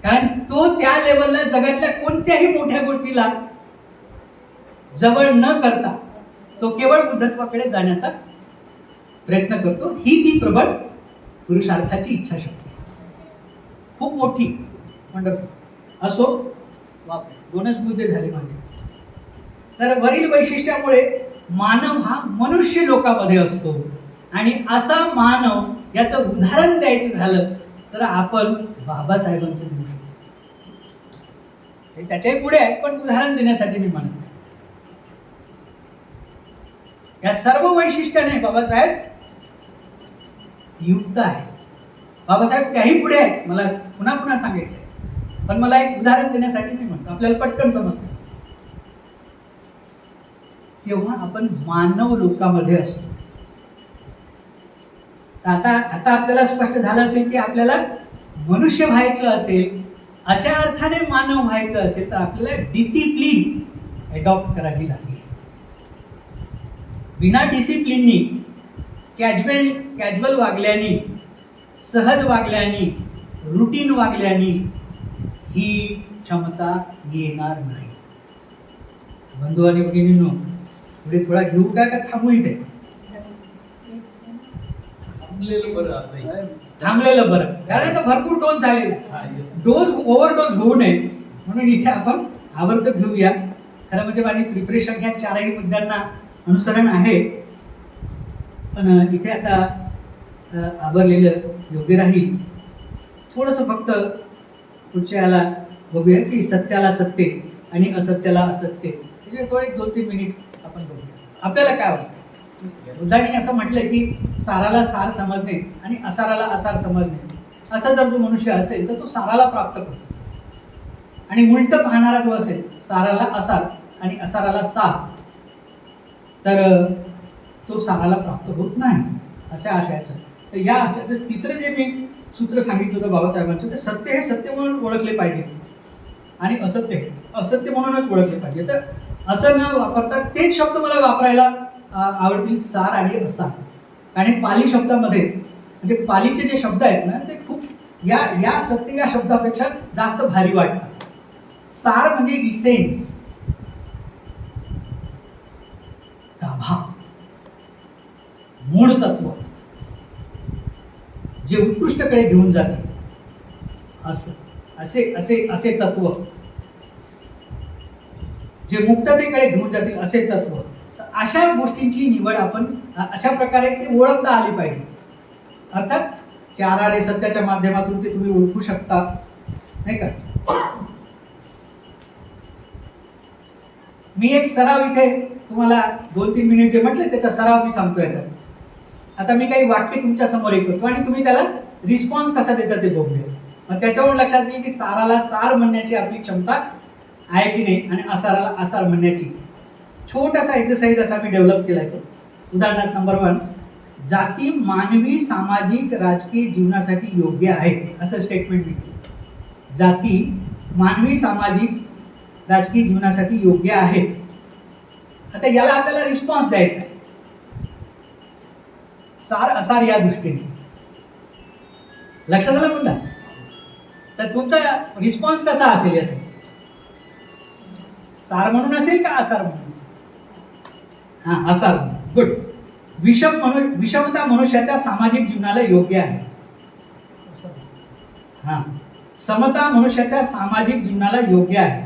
कारण तो तो त्या लेवलला जगातल्या कोणत्याही मोठ्या गोष्टीला जवळ न करता तो केवळ बुद्धत्वाकडे जाण्याचा प्रयत्न करतो. ही ती प्रबळ पुरुषार्थाची इच्छाशक्ती, खूप मोठी. वंडरफुल. असो, बापरे, 2च मुद्दे झाले माझे. तर वरील वैशिष्ट्यामुळे मानव हा मनुष्य लोकामध्ये असतो, आणि असा मानव, याचं उदाहरण द्यायचं झालं तर आपण बाबासाहेबांचं देऊ शकतो. ते त्याच्याही पुढे आहेत, पण उदाहरण देण्यासाठी मी म्हणतो. या सर्व वैशिष्ट्याने बाबासाहेब युक्त आहे. बाबासाहेब त्याही पुढे आहेत, मला पुन्हा पुन्हा सांगायचे, पण मला एक उदाहरण देण्यासाठी मी म्हणतो, आपल्याला पटकन समजतं. तेव्हा आपण मानव लोकामध्ये असतो. आता आपल्याला स्पष्ट झालं असेल की आपल्याला मनुष्य व्हायचं असेल, अशा अर्थाने मानव व्हायचं असेल, तर आपल्याला डिसिप्लिन अडॉप्ट करावी लागेल. बिना डिसिप्लिननी, कॅज्युअल वागल्याने, सहज वागल्याने, रुटीन वागल्याने ही क्षमता येणार नाही. बंधू आणि भगिनींनो, पुढे थोडा घेऊ का थांबू इथे? थांबलेलं बरं, कारण इथं भरपूर डोस झालेला. डोस ओव्हरडोस होऊ नये म्हणून इथे आपण आवर्त घेऊया. खरं म्हणजे माझी प्रिपरेशन ह्या 4ही मुद्द्यांना अनुसरण आहे, पण इथे आता आवरलेलं योग्य राहील. थोडंसं फक्त पुढच्या याला बघूया की सत्याला सत्य आणि असत्याला असत्य, म्हणजे तो एक 2-3 मिनिट आपण बघूया. आपल्याला काय वाटतं? बुद्धांनी असं म्हटलं की साराला सार समजणे आणि असाराला असार समजणे, असा जर जो मनुष्य असेल तर तो साराला प्राप्त करतो, आणि उलट पाहणारा जो असेल, साराला असार आणि असाराला सार, तर तो साराला प्राप्त होत नाही, अशा आशयाचं. तर या आशयाचं तिसरं जे मी सूत्र सांगितलं होतं बाबासाहेबांचं, ते सत्य हे सत्य म्हणून ओळखले पाहिजे आणि असत्य असत्य म्हणूनच ओळखले पाहिजे. तर असं न वापरता तेच शब्द मला वापरायला आवडतील, सार आणि असार. आणि पाली शब्दामध्ये, म्हणजे पालीचे जे शब्द आहेत ना, ते खूप या सत्य या शब्दापेक्षा जास्त भारी वाटतात. सार म्हणजे इसेन्स, गाभा, मूळ तत्व, जे उत्कृष्टकडे घेऊन जाते, असे तत्व, जे मुक्ततेकडे घेऊन जातील असे तत्व. तर अशा गोष्टींची निवड आपण अशा प्रकारे ते ओळखता आली पाहिजे. अर्थात 4 आरे सत्याच्या माध्यमातून ते तुम्ही ओळखू शकता, नाही का? मी एक सराव इथे तुम्हाला 2-3 मिनिट जे म्हटले त्याचा सराव मी सांगतो याचा. आता मी काही वाक्य तुमच्या समोर करतो आणि तुम्ही त्याला रिस्पॉन्स कसा देता ते बघूया. मग त्याच्यावरून लक्षात येईल की साराला सार म्हणण्याची आपली क्षमता आहे की नाही, आणि असाराला असार म्हणण्याची. छोटासा एक्सरसाइज असा मी डेव्हलप केला आहे तो. उदाहरणार्थ नंबर 1, जाती मानवी सामाजिक राजकीय जीवनासाठी योग्य आहेत, असं स्टेटमेंट मी केलं. जाती मानवी सामाजिक राजकीय जीवनासाठी योग्य आहेत. आता याला आपल्याला रिस्पॉन्स द्यायचा आहे, सार असार या दृष्टीने. लक्षात आलं मुद्दा? तर तुमचा रिस्पॉन्स कसा असेल यासाठी? सार म्हणून असेल का असार म्हणून? हां, असार म्हणून. गुड. विषमता मनुष्याच्या सामाजिक जीवनाला योग्य आहे. हां, समता मनुष्याच्या सामाजिक जीवनाला योग्य आहे.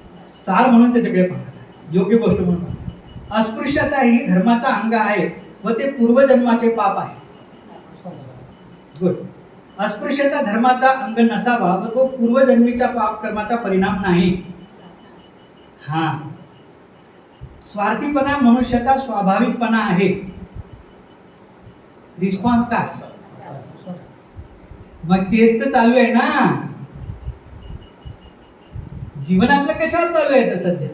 सार म्हणून त्याच्याकडे पाहणार, योग्य गोष्ट म्हणून पाहणार. अस्पृश्यता ही धर्माचा अंग आहे व ते पूर्वजन्माचे पाप आहे. गुड. अस्पृश्यता धर्माचा अंग नसावा व तो पूर्वजन्मीच्या पाप कर्माचा परिणाम नाही. हां. स्वार्थीपणा मनुष्याचा स्वाभाविकपणा आहे. रिस्पॉन्स काय? मग तेच तर चालू आहे ना, जीवन आपलं कशावर चालू आहे तर सध्या.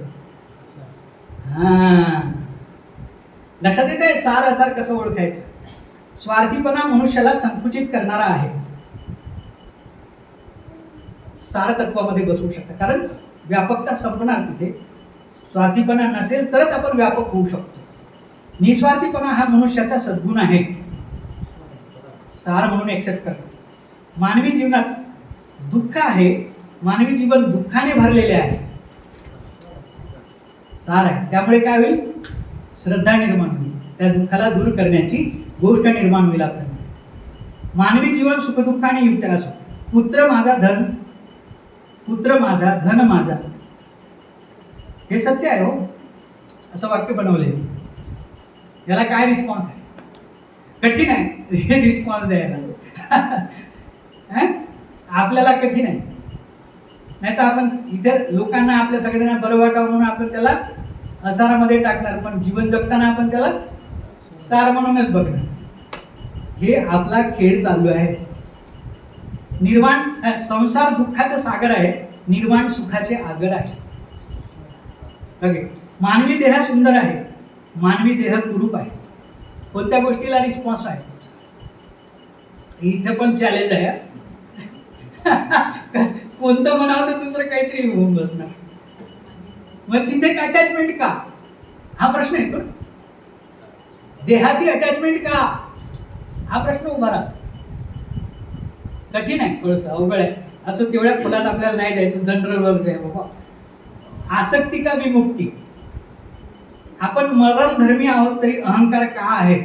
हा, लक्षात येत आहे सार असार कसं ओळखायचं? स्वार्थीपणा मनुष्याला संकुचित करणारा आहे. सार तत्वामध्ये बसवू शकता, कारण व्यापकता संपणार तिथे. स्वार्थीपणा नसेल तरच आपण व्यापक होऊ शकतो. निस्वार्थीपणा हा मनुष्याचा सद्गुण आहे, सार म्हणून एक्सेप्ट करतो. मानवी जीवनात दुःख आहे, मानवी जीवन दुःखाने भरलेले आहे, सार आहे. त्यामुळे काय होईल? श्रद्धा निर्माण होईल, त्या दुःखाला दूर करण्याची गोष्ट निर्माण होईल आपल्याला. मानवी जीवन सुखदुःखाने युक्त असो. पुत्र माझा धन, पुत्र माझा धन माझा, हे सत्य आहे हो. असं वाक्य बनवले. याला काय रिस्पॉन्स आहे? कठीण आहे हे रिस्पॉन्स द्यायला. आपल्याला कठीण आहे. नाही तर आपण इथे लोकांना आपल्या सगळ्यांना बरं वाटावं म्हणून आपण त्याला असारामध्ये टाकणार, पण जीवन जगताना आपण त्याला सार म्हणूनच बघणार. हे आपला खेळ चालू आहे. निर्वाण संसार दुःखाचं सागर आहे, निर्वाण सुखाचे आगर आहे. ओके. मानवी देह सुंदर आहे, मानवी देह कुरूप आहे. कोणत्या गोष्टीला रिस्पॉन्स आहे? इथे पण चॅलेंज आहे. कोणतं म्हणावं तर दुसरं काहीतरी होऊन बसणार. मग तिथे अटॅचमेंट का? हा प्रश्न येतो. देहाची अटॅचमेंट का? हा प्रश्न उभा राहतो. कठीण आहे, थोडंसं अवघड आहे. असं तेवढ्या खोलात आपल्याला नाही जायचं. जनरल वर्ग आहे बाबा. आसक्ती का विमुक्ती? आपण मरणधर्मी आहोत तरी अहंकार का आहे?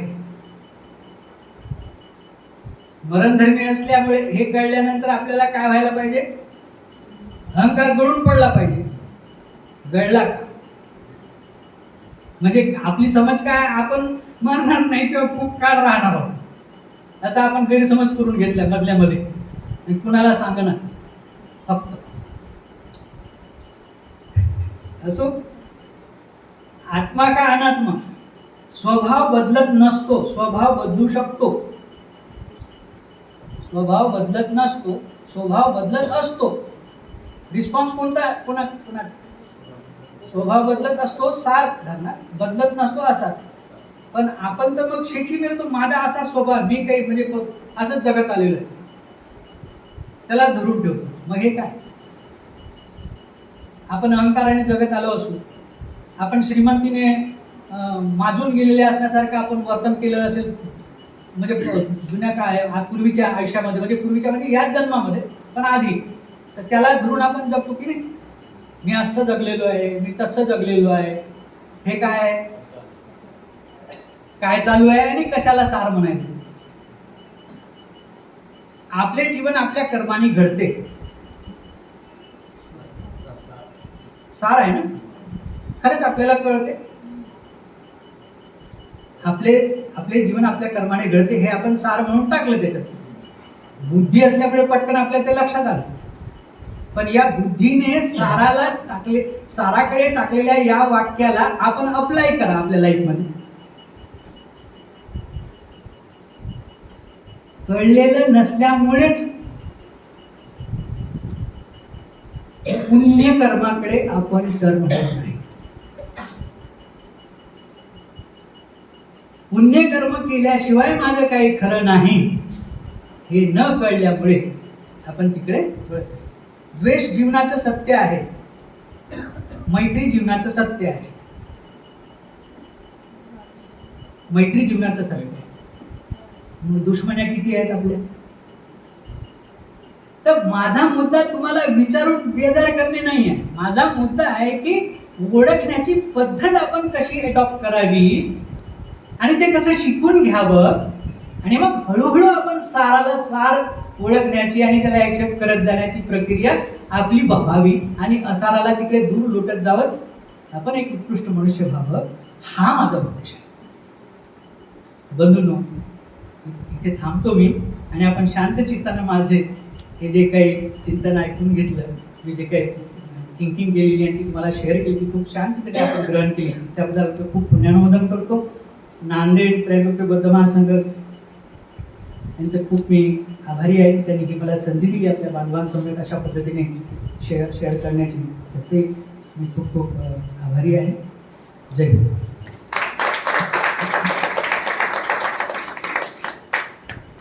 मरणधर्मी असल्यामुळे हे कळल्यानंतर आपल्याला काय व्हायला पाहिजे? अहंकार गळून पडला पाहिजे. गळला का? म्हणजे आपली समज काय? आपण मरणार नाही किंवा खूप काळ राहणार आहोत, असं आपण गैरसमज करून घेतला मधल्यामध्ये. कुणाला सांगणार फक्त असो. आत्मा का अनात्मा? स्वभाव बदलत नसतो, स्वभाव बदलू शकतो. स्वभाव बदलत नसतो, स्वभाव बदलत असतो. रिस्पॉन्स कोणता? पुन्हा पुन्हा स्वभाव बदलत असतो, सार धरणार. बदलत नसतो असा. पण आपण तर मग शेखी मिळतो, माझा असा स्वभाव, मी काही म्हणजे असंच जगत आलेलं आहे, त्याला धरून ठेवतो. मग हे काय? आपण अहंकाराने जगत आलो असू, आपण श्रीमंतीने माजून गेलेले असण्यासारखं आपण वर्तन केलं असेल, म्हणजे जुन्या काळात पूर्वीच्या आयुष्यामध्ये, म्हणजे पूर्वीच्या म्हणजे याच जन्मामध्ये पण आधी, तर त्याला धरून आपण जगतो की नाही. मी असं जगलेलो आहे, मी तसं जगलेलो आहे. हे काय काय चालू आहे आणि कशाला सार म्हणायचं? आपले जीवन आपल्या कर्माने घडते. सार आहे ना. खरंच आपल्याला कळते आपले जीवन आपल्या कर्माने घडते, हे आपण सार म्हणून टाकलं. त्याच्यात बुद्धी असल्यामुळे पटकन आपल्या ते लक्षात आलं. पण या बुद्धीने साराकडे टाकलेल्या या वाक्याला आपण अप्लाय करा आपल्या लाईफमध्ये. कळलेलं नसल्यामुळेच पुण्य कर्माकडे आपण टर्न होत नाही. पुण्यकर्म केल्याशिवाय माझं काही खरं नाही, हे न कळल्यामुळे आपण तिकडे वळतो. द्वेष जीवनाचं सत्य आहे, मैत्री जीवनाचं सत्य आहे. मैत्री जीवनाचं सत्य आहे. दुश्मन्या किती आहेत आपल्या? तर माझा मुद्दा तुम्हाला विचारून बेजार करणे नाही आहे. माझा मुद्दा आहे की ओळखण्याची पद्धत आपण कशी अडॉप्ट करावी आणि ते कसं शिकून घ्यावं, आणि मग हळूहळू आपण साराला सार ओळखण्याची आणि त्याला ऍक्सेप्ट करत जाण्याची प्रक्रिया आपली व्हावी, आणि असाराला तिकडे दूर लोटत जावं, आपण एक उत्कृष्ट मनुष्य व्हावं, हा माझा उद्देश आहे. बंधूंनो, इथे थांबतो मी, आणि आपण शांत चित्तानं माझे हे जे काही चिंतन ऐकून घेतलं, मी जे काही थिंकिंग केलेली आणि ती तुम्हाला शेअर केली, खूप शांततेने आपण ग्रहण केली, त्याबद्दल खूप पुण्यानुमोदन करतो. नांदेड त्रैलोक्य बौद्ध महासंघ यांचं खूप मी आभारी आहे. त्यांनी ही मला संधी दिली आपल्या बांधवांसमवेत अशा पद्धतीने शेअर करण्याची. त्याचे मी खूप खूप आभारी आहे. जय हिंद.